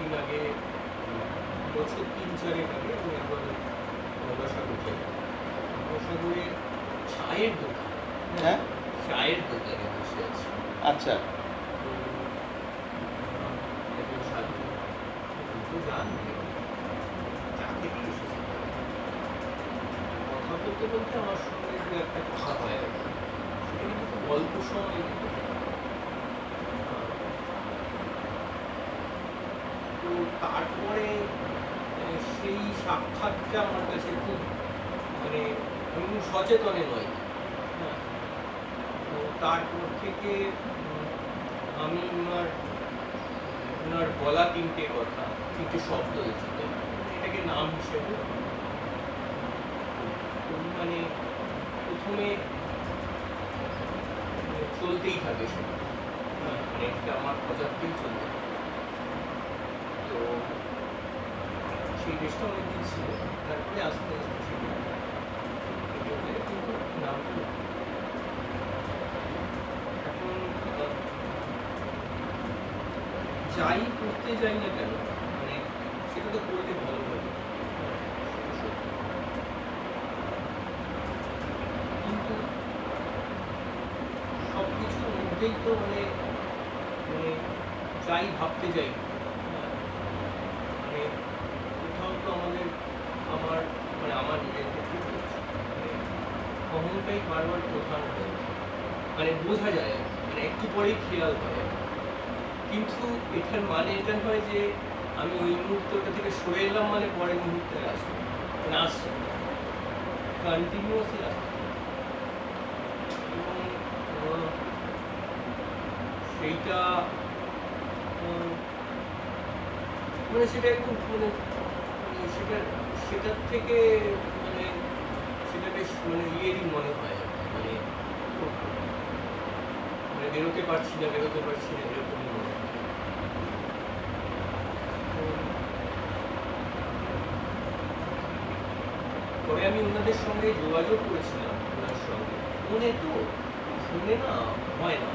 কিছুদিন আগে বছর ৩-৪ আগে আমি একবার গঙ্গাসাগর যাই। গঙ্গাসাগরে চায়ের দোকান, হ্যাঁ চায়ের দোকানে বসে আছি। আচ্ছা তো একজন সাধু তো যান চা খেতে এসেছে। কথা বলতে বলতে আমার সঙ্গে দু একটা কথা হয় আর কি। সেখানে কিন্তু অল্প সময় তো তারপরে সেই সাক্ষাৎটা আমার কাছে খুব মানে আমি সচেতনে নয়। হ্যাঁ, তো তারপর থেকে আমি ওনার বলা তিনটে কথা, তিনটে শব্দ এসেছে, এটাকে নাম হিসেবে মানে প্রথমে চলতেই থাকে সেটা। হ্যাঁ, মানে এটা আমার প্রজাতিই চলতে থাকে। তো সেই দেশটা অনেকদিন ছিল, তারপরে আস্তে আস্তে সেটা কিন্তু নামটা এখন যাই করতে যাই না কেন মানে সেটা তো করলে ভালো হবে, কিন্তু সব কিছুর মধ্যেই তো মানে মানে যাই ভাবতে যাই মানে কোথাও তো আমার মানে আমার নিজের ক্ষেত্রে মানে অহংকারই বারবার প্রধান হয়ে ওঠে। মানে বোঝা যায় আর কি, মানে একটু পরেই খেয়াল হয়। কিন্তু এটার মানে এটা নয় যে আমি ওই মুহূর্তটা থেকে সরে এলাম মানে পরের মুহূর্তে আসবে, মানে আসছে কন্টিনিউয়াসলি আসছে। এবং সেইটা মানে সেটা একটু মানে সেটার থেকে মানে সেটা বেশ মানে ইয়েরই মনে হয় মানে মানে বেরোতে পারছি না এরকমই মনে হয়। পরে আমি ওনাদের সঙ্গে যোগাযোগ করেছিলাম, ওনার সঙ্গে ফোনে না হয় না,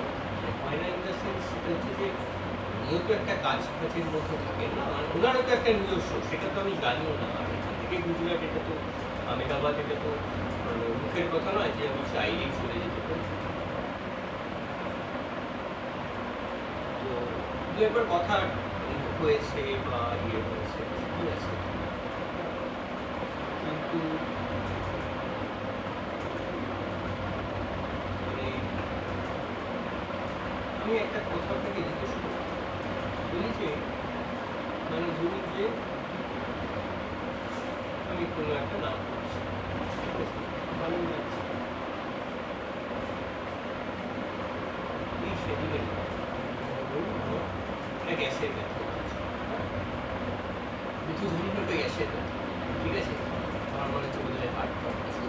হয় না ইন দ্য সেন্স সেটা হচ্ছে যে উনিও তো একটা কাজের মধ্যে থাকেন না, মানে ওনারও তো একটা নিজস্ব, সেটা তো আমি জানিও না। আর এখান থেকে গুজরাট এটা তো আহমেদাবাদ, এটা তো মানে মুখের কথা নয় যে আমি চাইলেই চলে যেতে পারি। তো দু একবার কথা হয়েছে বা ইয়ে হয়েছে, ঠিক আছে, কিন্তু মানে আমি একটা কথা আপনাকে জিজ্ঞেস করি, বলি যে মানে ধরুন যে আমি কোনো একটা নাম করছি, ঠিক আছে, ভালো লাগছে, এই সেদিনের ধরুন আমার একটা গ্যাসের ব্যথা হচ্ছে, কিছু ধরুন একটা গ্যাসের ব্যথা, ঠিক আছে, আমার মনে হচ্ছে বোধ হয় হার্ট কিছু।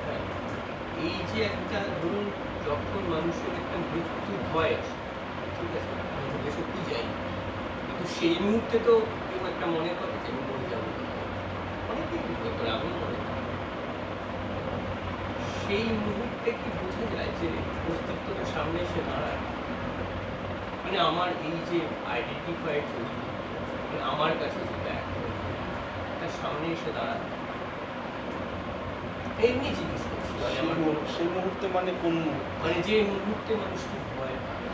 হ্যাঁ, এই যে একটা ধরুন যখন মানুষের একটা মৃত্যু ভয় আসে, ঠিক আছে, আমি ভেবে সত্যি যাই, কিন্তু সেই মুহূর্তে তো কেউ একটা মনে করে যে আমি মরে যাবো, অনেকেই মনে করে, আমি মনে করি। সেই মুহূর্তে কি বোঝা যায় যে অস্তিত্বটা সামনে এসে দাঁড়ায়, মানে আমার এই যে আইডেন্টিফাইড অস্তিত্ব, মানে আমার কাছে যেটা এখন তার সামনে এসে দাঁড়ায়, এমনি জিজ্ঞেস করছি। সেই মুহূর্তে মানে কোন মানে যে মুহূর্তে মানুষকে ভয় পায়,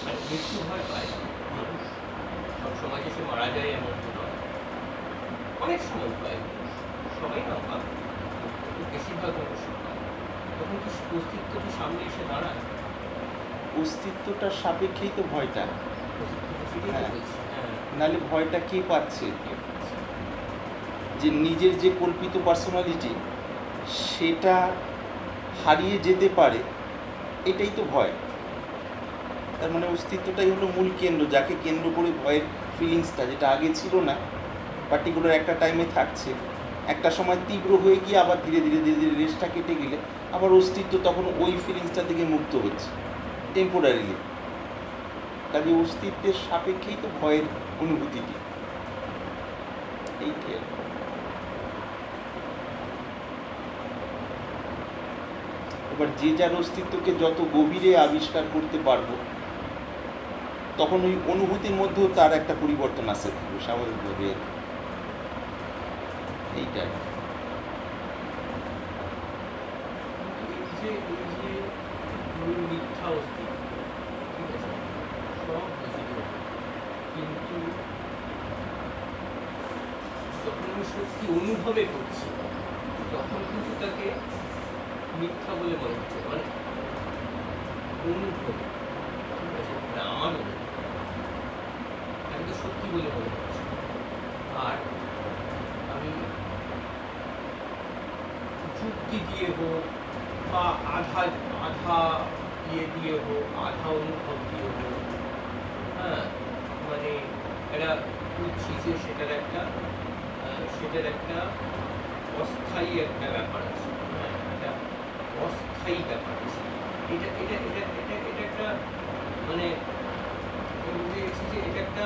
মানে মৃত্যু ভয় পায় মানুষ, সব সময় যে সে মারা যায় এমন তো নয়, অনেক সময় পায়, সবাই না পায়, বেশিরভাগ মানুষ পায়, তখন কি অস্তিত্বটি সামনে এসে দাঁড়ায়? অস্তিত্বটার সাপেক্ষেই তো ভয়টা, হ্যাঁ। হ্যাঁ, নাহলে ভয়টা কে পাচ্ছে? যে নিজের যে কল্পিত পার্সোনালিটি সেটা হারিয়ে যেতে পারে, এটাই তো ভয়। তার মানে অস্তিত্বটাই হলো মূল কেন্দ্র, যাকে কেন্দ্র করে ভয়ের ফিলিংসটা, যেটা আগে ছিল না, পার্টিকুলার একটা টাইমে থাকছে, একটা সময় তীব্র হয়ে গিয়ে আবার ধীরে ধীরে ধীরে ধীরে রেসটা কেটে গেলে আবার অস্তিত্ব তখন ওই ফিলিংসটা থেকে মুক্ত হচ্ছে টেম্পোরারিলি। কাজে অস্তিত্বের সাপেক্ষেই তো ভয়ের অনুভূতিটি, এইটাই আর কি। এবার যে যার অস্তিত্বকে যত গভীরে আবিষ্কার করতে পারবো তখন ওই অনুভূতির মধ্যেও তার একটা পরিবর্তন আসে স্বাভাবিকভাবে। এইটাই মিথ্যা অস্তিত্ব, ঠিক আছে, সব বুঝিত, কিন্তু যখন আমি সত্যি অনুভবে করছি তখন কিন্তু তাকে মিথ্যা বলে মনে হচ্ছে, মানে অনুভব, ঠিক আছে, মানে আমার অনুভব আমি তো সত্যি বলে মনে হচ্ছে। আর আমি যুক্তি দিয়ে হোক বা আধা আধা ইয়ে দিয়ে হোক, আধা অনুভব দিয়ে হোক, হ্যাঁ, মানে এটা বুঝছি যে সেটার একটা অস্থায়ী একটা ব্যাপার আছে, হ্যাঁ, একটা অস্থায়ী ব্যাপার আছে। এটা এটা এটা এটা এটা একটা মানে আমি বুঝে গেছি যে এটা একটা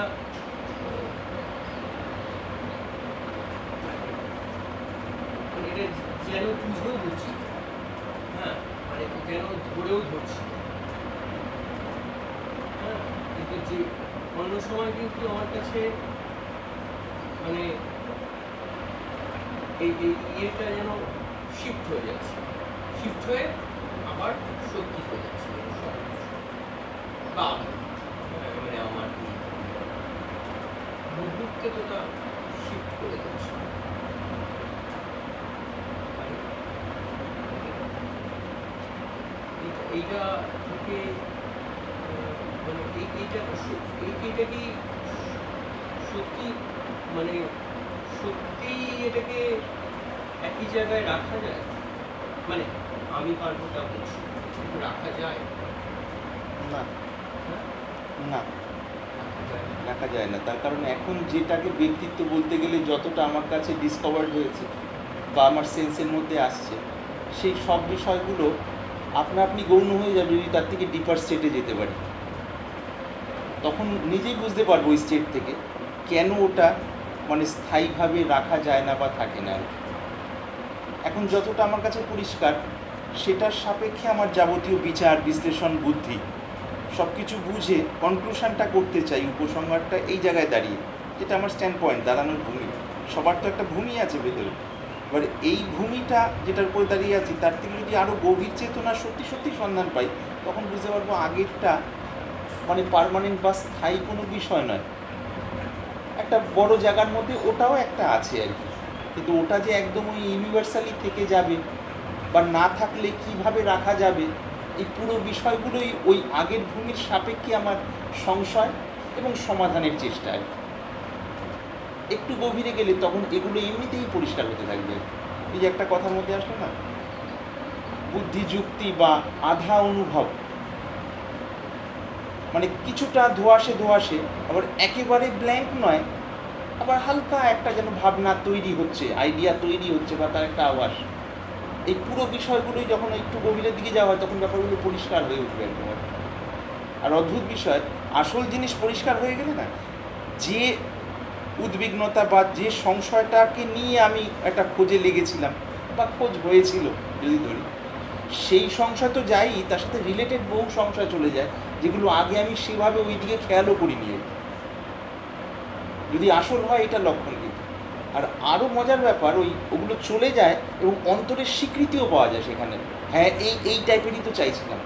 মানে এটা যেন বুঝেও বুঝছি, হ্যাঁ, মানে যেন ধরেও ধরছি, হ্যাঁ, কিন্তু যে অন্য সময় কিন্তু আমার কাছে মানে এই ইয়েটা যেন শিফট হয়ে যাচ্ছে, শিফট হয়ে আবার সত্যি হয়ে যাচ্ছে সব কিছু। বা মানে আমার মুহূর্তে তো তা শিফট করে যাচ্ছে। এইটা থেকে মানে এইটা কি সত্যি, মানে সত্যিই এটাকে একই জায়গায় রাখা যায়? মানে আমি পারবো তা বলছি, কিন্তু রাখা যায় না, হ্যাঁ? না রাখা যায় না। রাখা যায় না। তার কারণ এখন যেটাকে ব্যক্তিত্ব বলতে গেলে যতটা আমার কাছে ডিসকভার্ড হয়েছে বা আমার সেন্সের মধ্যে আসছে, সেই সব বিষয়গুলো আপনা আপনি গৌণ হয়ে যাবে যদি তার থেকে ডিপার স্টেটে যেতে পারি। তখন নিজেই বুঝতে পারবো ওই স্টেট থেকে কেন ওটা মানে স্থায়ীভাবে রাখা যায় না বা থাকে না। এখন যতটা আমার কাছে পরিষ্কার, সেটার সাপেক্ষে আমার যাবতীয় বিচার বিশ্লেষণ বুদ্ধি সব কিছু বুঝে কনক্লুশনটা করতে চাই, উপসংহারটা এই জায়গায় দাঁড়িয়ে, যেটা আমার স্ট্যান্ড পয়েন্ট, দাঁড়ানোর ভূমি। সবার তো একটা ভূমি আছে ভেতরে। এবার এই ভূমিটা যেটার উপরে দাঁড়িয়ে আছি তার থেকে যদি আরও গভীর চেতনা সত্যি সত্যি সন্ধান পাই, তখন বুঝতে পারবো আগেরটা মানে পার্মানেন্ট বা স্থায়ী কোনো বিষয় নয়। একটা বড় জায়গার মধ্যে ওটাও একটা আছে আর কি, কিন্তু ওটা যে একদম ওই ইউনিভার্সালি থেকে যাবে বা না থাকলে কিভাবে রাখা যাবে, এই পুরো বিষয়গুলোই ওই আগের ভূমির সাপেক্ষে আমার সংশয় এবং সমাধানের চেষ্টা আর কি। একটু গভীরে গেলে তখন এগুলো এমনিতেই পরিষ্কার হতে থাকবে। এই যে একটা কথার মধ্যে আসলো না, বুদ্ধি যুক্তি বা আধা অনুভব, মানে কিছুটা ধোঁয়াশে ধোঁয়াশে, আবার একেবারে ব্ল্যাঙ্ক নয়, আবার হালকা একটা যেন ভাবনা তৈরি হচ্ছে, আইডিয়া তৈরি হচ্ছে বা তার একটা আভাস। এই পুরো বিষয়গুলোই যখন একটু গভীরের দিকে যাওয়া হয় তখন ব্যাপারগুলো পরিষ্কার হয়ে উঠবে একদম। আর অদ্ভুত বিষয়, আসল জিনিস পরিষ্কার হয়ে গেলে না, যে উদ্বিগ্নতা বা যে সংশয়টাকে নিয়ে আমি একটা খোঁজে লেগেছিলাম বা খোঁজ হয়েছিল যদি ধরি, সেই সংশয় তো যাই, তার সাথে রিলেটেড বহু সংশয় চলে যায় যেগুলো আগে আমি সেভাবে ওই দিকে খেয়ালও করিনি। যদি আসল হয় এটা লক্ষণ কিন্তু। আর আরও মজার ব্যাপার, ওগুলো চলে যায় এবং অন্তরের স্বীকৃতিও পাওয়া যায় সেখানে, হ্যাঁ এই টাইপেরই তো চাইছিলাম।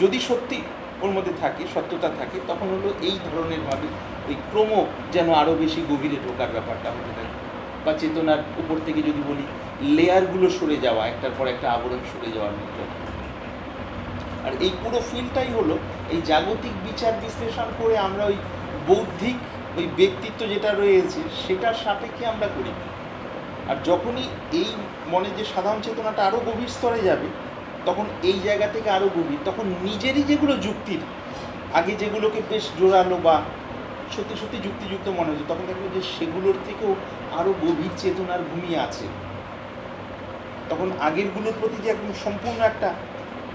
যদি সত্যি ওর মধ্যে থাকে, সত্যতা থাকে, তখন হলো এই ধরনের ভাবে ওই ক্রম যেন আরও বেশি গভীরে ঢোকার ব্যাপারটা হতে থাকে। বা চেতনার উপর থেকে যদি বলি, লেয়ারগুলো সরে যাওয়া, একটার পর একটা আবরণ সরে যাওয়ার মতো। আর এই পুরো ফিল্ডটাই হলো এই জাগতিক বিচার বিশ্লেষণ করে আমরা ওই বৌদ্ধিক ওই ব্যক্তিত্ব যেটা রয়েছে সেটার সাপেক্ষে আমরা করি। আর যখনই এই মনে যে সাধারণ চেতনাটা আরও গভীর স্তরে যাবে, তখন এই জায়গা থেকে আরও গভীর, তখন নিজেরই যেগুলো যুক্তির আগে যেগুলোকে বেশ জোরালো বা সত্যি সত্যি যুক্তিযুক্ত মনে হচ্ছে, তখন দেখবে যে সেগুলোর থেকেও আরও গভীর চেতনার ভূমি আছে। তখন আগেরগুলোর প্রতি যে একদম সম্পূর্ণ একটা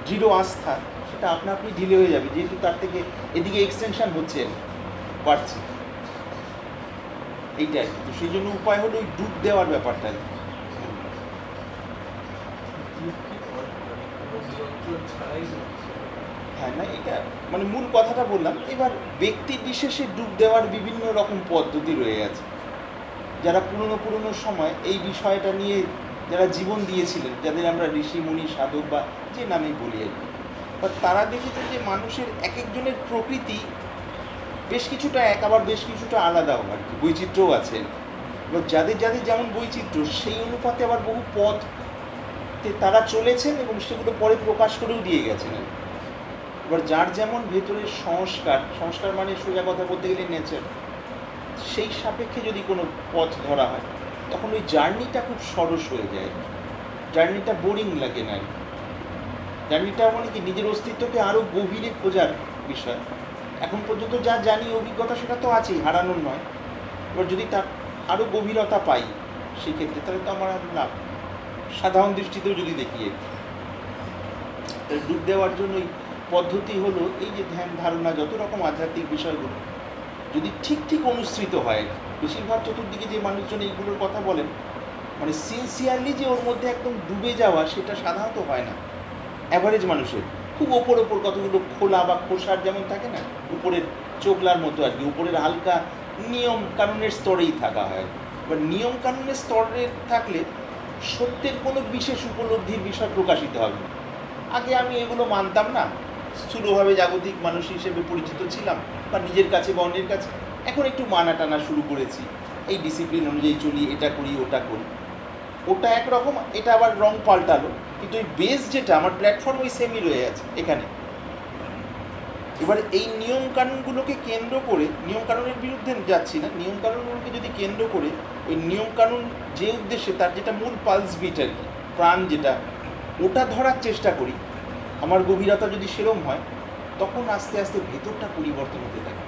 দৃঢ় আস্থা, সেটা আপনা আপনি ঢিলে হয়ে যাবে, যেহেতু তার থেকে এদিকে এক্সটেনশন হচ্ছে, বাড়ছে। এইটাই তো, সেই জন্য উপায় হলো ওই ডুব দেওয়ার ব্যাপারটা। হ্যাঁ, না এটা মানে মূল কথাটা বললাম। এবার ব্যক্তি বিশেষে ডুব দেওয়ার বিভিন্ন রকম পদ্ধতি রয়ে আছে। যারা পুরনো সময় এই বিষয়টা নিয়ে যারা জীবন দিয়েছিলেন, যাদের আমরা ঋষি মুনি সাধক বা যে নামেই বলি আর কি, তারা দেখেছে যে মানুষের এক একজনের প্রকৃতি বেশ কিছুটা এক, আবার বেশ কিছুটা আলাদাও আর কি, বৈচিত্র্যও আছে। এবার যাদের যাদের যেমন বৈচিত্র্য, সেই অনুপাতে আবার বহু পথে তারা চলেছেন এবং সেগুলো পরে প্রকাশ করেও দিয়ে গেছেন। এবার যার যেমন ভেতরের সংস্কার মানে সোজা কথা বলতে গেলে নেচার, সেই সাপেক্ষে যদি কোনো পথ ধরা হয় তখন ওই জার্নিটা খুব সরস হয়ে যায়, জার্নিটা বোরিং লাগে না। জার্নিটা মানে কি নিজের অস্তিত্বকে আরও গভীরে খোঁজার বিষয়। এখন পর্যন্ত যা জানি অভিজ্ঞতা সেটা তো আছেই, হারানোর নয়। এবার যদি তার আরও গভীরতা পাই সেক্ষেত্রে তাহলে তো আমার লাভ। সাধারণ দৃষ্টিতেও যদি দেখি ডুব দেওয়ার জন্য পদ্ধতি হলো এই যে ধ্যান ধারণা, যত রকম আধ্যাত্মিক বিষয়গুলো যদি ঠিক অনুসৃত হয়। বেশিরভাগ চতুর্দিকে যে মানুষজন এইগুলোর কথা বলেন, মানে সিনসিয়ারলি যে ওর মধ্যে একদম ডুবে যাওয়া, সেটা সাধারণত হয় না অ্যাভারেজ মানুষের। খুব ওপর কতগুলো খোলা বা খোসার যেমন থাকে না, উপরের চোগলার মতো আর কি, উপরের হালকা নিয়ম কানুনের স্তরেই থাকা হয়। এবার নিয়ম কানুনের স্তরে থাকলে সত্যের কোনো বিশেষ উপলব্ধির বিষয় প্রকাশিত হবে। আগে আমি এগুলো মানতাম না, স্থূলভাবে জাগতিক মানুষ হিসেবে পরিচিত ছিলাম বা নিজের কাছে বা অন্যের কাছে। এখন একটু মানা টানা শুরু করেছি, এই ডিসিপ্লিন অনুযায়ী চলি, এটা করি ওটা করি। ওটা একরকম, এটা আবার রং পাল্টালো, কিন্তু ওই বেস যেটা আমার প্ল্যাটফর্ম ওই সেমই রয়ে আছে এখানে। এবার এই নিয়মকানুনগুলোকে কেন্দ্র করে, নিয়মকানুনের বিরুদ্ধে যাচ্ছি না, নিয়মকানুনগুলোকে যদি কেন্দ্র করে ওই নিয়মকানুন যে উদ্দেশ্যে, তার যেটা মূল পালস বিট আর কি, প্রাণ যেটা, ওটা ধরার চেষ্টা করি, আমার গভীরতা যদি সেরম হয়, তখন আস্তে আস্তে ভেতরটা পরিবর্তন হতে থাকে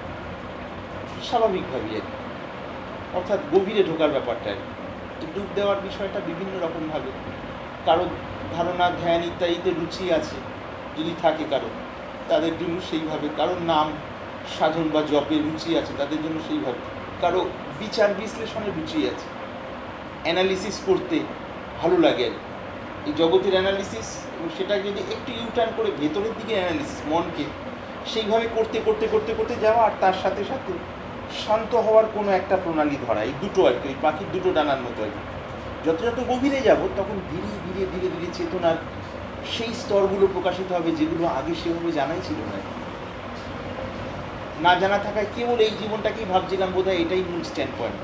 স্বাভাবিকভাবেই আর কি। অর্থাৎ গভীরে ঢোকার ব্যাপারটা আর কি। ডুব দেওয়ার বিষয়টা বিভিন্ন রকমভাবে, কারো ধারণা ধ্যান ইত্যাদিতে রুচি আছে যদি থাকে কারো, তাদের জন্য সেইভাবে, কারোর নাম সাধন বা জপের রুচি আছে তাদের জন্য সেইভাবে, কারো বিচার বিশ্লেষণের রুচি আছে, অ্যানালিসিস করতে ভালো লাগে আর এই জগতের অ্যানালিসিস, এবং সেটা যদি একটু ইউটার্ন করে ভেতরের দিকে অ্যানালিসিস, মনকে সেইভাবে করতে করতে করতে করতে যাওয়া, আর তার সাথে সাথে শান্ত হওয়ার কোনো একটা প্রণালী ধরা, এই দুটো আর কি, ওই পাখির দুটো ডানার মতো আর কি। যত যত গভীরে যাব তখন ধীরে ধীরে ধীরে ধীরে চেতনার সেই স্তরগুলো প্রকাশিত হবে যেগুলো আগে সেভাবে জানাই ছিল না। না জানা থাকায় কেবল এই জীবনটাকেই ভাবছিলাম বোধহয় এটাই মূল স্ট্যান্ড পয়েন্ট,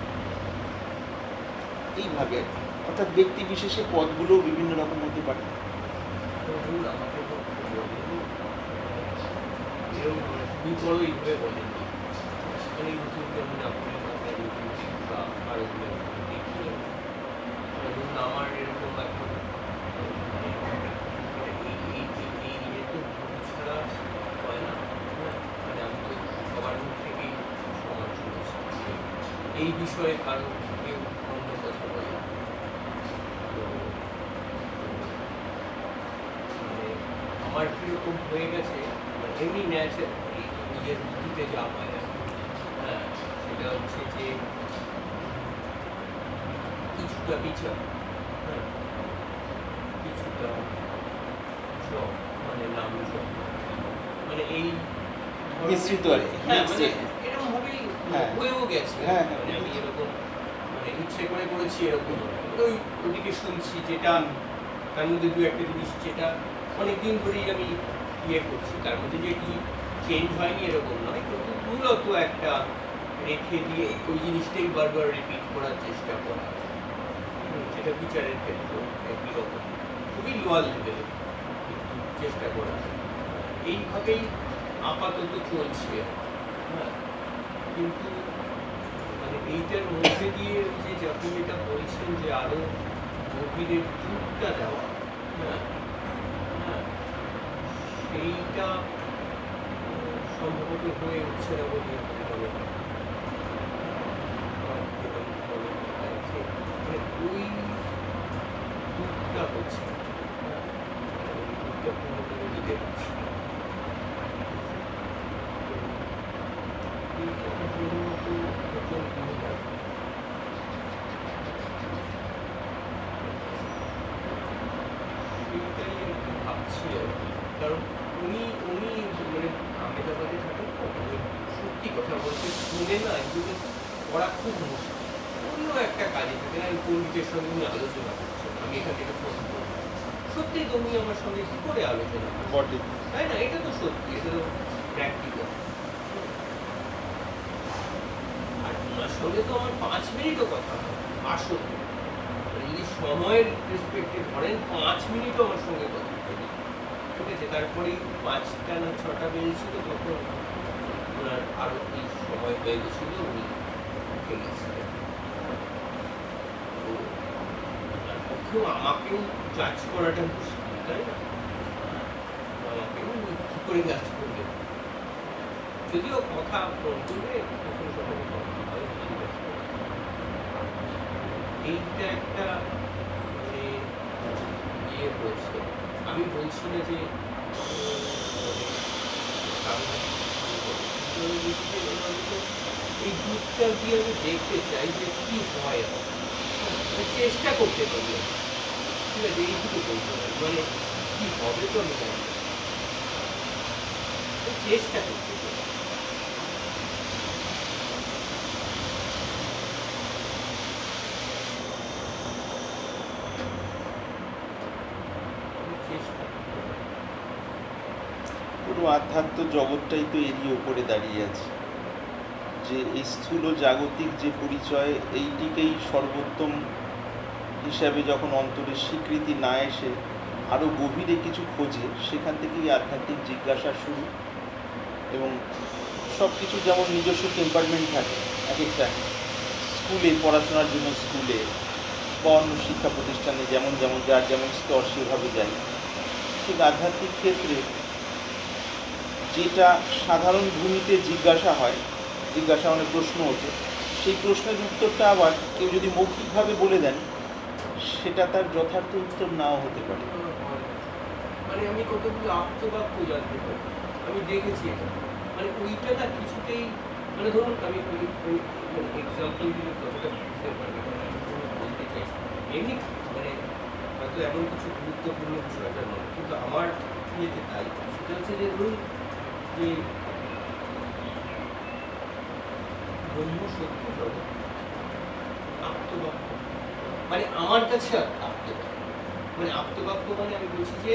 এইভাবে আর কি। অর্থাৎ ব্যক্তি বিশেষে পথগুলো বিভিন্ন রকম হতে পারে। আমার এরকম ছাড়া হয় না, মানে আমি তো সবার মুখ থেকেই সমান শুনেছি এই বিষয়ে, কারণ কেউ অন্য কথা বলে। তো মানে আমার কীরকম হয়ে গেছে, এমনি ন্যাচারাল নিজের বুদ্ধিতে যা পায়, হ্যাঁ, সেটা হচ্ছে যে কিছুটা বিচার, হ্যাঁ, কিছুটা জব, মানে নাম জব, মানে এই মিশ্রিত আর কি, হ্যাঁ, মানে এরকম ভাবেই হ্যাঁ হয়েও গেছে। হ্যাঁ, মানে আমি এরকম মানে ইচ্ছে করে করেছি এরকম, ওই ওদিকে শুনছি যেটা, তার মধ্যে দু একটা জিনিস যেটা অনেকদিন ধরেই আমি ইয়ে করছি, তার মধ্যে যে কি চেঞ্জ হয়নি এরকম নয়, কিন্তু মূলত একটা রেখে দিয়ে ওই জিনিসটাই বারবার রিপিট করার চেষ্টা করা, যেটা বিচারের ক্ষেত্রে একই রকম, খুবই লোয়ার লেভেলে চেষ্টা করা, এইভাবেই আপাতত চলছে। হ্যাঁ, কিন্তু মানে এইটার মধ্যে দিয়ে যে আপনি যেটা বলছেন যে আরো গভীরের টুকটা দেওয়া, হ্যাঁ হ্যাঁ, সেইটা সম্ভবত হয়ে উঠছে না বলে মনে হয়। ওই দুধটা হচ্ছে, দুধটা পুরোপুরি দিতে পারছি না। সেইটাই আর কি ভাবছি আর কি, কারণ উনি উনি মানে আহমেদাবাদে থাকেন তো, উনি সত্যি কথা বলতে শুনে না এগুলো পড়া খুব মুশকিল। অন্য একটা কাজে থাকেন, আমি পণ্ডিতের সঙ্গে উনি আলোচনা করছেন, আমি এখান থেকে ফোন করবো, সত্যি তো উনি আমার সঙ্গে কি করে আলোচনা করছেন, বটে। তাই না? এটা তো সত্যি, এটা তো প্র্যাকটিক্যাল। আর ওনার সঙ্গে তো আমার 5 মিনিটও কথা হয় আসলে, মানে যদি সময়ের রেসপেক্টে ধরেন 5 মিনিটও আমার সঙ্গে কথা হয়, ঠিক আছে? তারপরেই 5টা না 6টা বেজেছিল, তখন ওনার আরো এই সময় হয়ে গেছিল, উনি উঠে গেছিলেন। তো তার পক্ষেও আমাকেও জাজ করাটা মুশকিল, তাই না? আমাকেও উনি কি করে জাজ করবেন? যদিও কথা ফোন করলে কখনো কখনো কথা হয়, ঠিক আছে। এইটা একটা মানে ইয়ে হয়েছে। আমি বলছি না যে এই গ্রুপটা দিয়ে আমি দেখতে চাই যে কি হয়, আমি চেষ্টা করতে পারি, ঠিক আছে? এইটুকু বলতে পারি, মানে কি হবে তো আমি জানি না, চেষ্টা করতে পারি। চেষ্টা পুরো আধ্যাত্ম জগৎটাই তো এরই ওপরে দাঁড়িয়ে আছে, যে এই স্থূল জাগতিক যে পরিচয়, এইটিকেই সর্বোত্তম হিসাবে যখন অন্তরের স্বীকৃতি না এসে আরও গভীরে কিছু খোঁজে, সেখান থেকেই আধ্যাত্মিক জিজ্ঞাসা শুরু। এবং সব কিছু যেমন নিজস্ব টেম্পারমেন্ট থাকে এক একটা, স্কুলে পড়াশোনার জন্য স্কুলে বা অন্য শিক্ষা প্রতিষ্ঠানে যেমন যেমন যার যেমন স্তর সেভাবে যায়, ঠিক আধ্যাত্মিক ক্ষেত্রে যেটা সাধারণ ভূমিতে জিজ্ঞাসা হয়, জিজ্ঞাসা মানে প্রশ্ন ওঠে, সেই প্রশ্নের উত্তরটা আবার কেউ যদি মৌখিকভাবে বলে দেন, সেটা তার যথার্থ উত্তর নাও হতে পারে। মানে আমি কতগুলো আপ্তবাক্য জানতে পারি, আমি দেখেছি এটা, মানে ওইটা না কিছুতেই, মানে ধরুন আমি এক্সাম্পল দিলে কতটা বুঝতে পারবে, মানে আমি কোনো বলতে চাইছি এমনি, মানে হয়তো এমন কিছু গুরুত্বপূর্ণ বিষয়টা নয়, কিন্তু আমার ইয়েতে তাই, সেটা হচ্ছে যে ধরুন যে ব্রহ্ম সত্য জগৎ, আপ্তবাক্য মানে আমার কাছে আপ্তবাক্য, মানে আপ্তবাক্য মানে আমি বলছি যে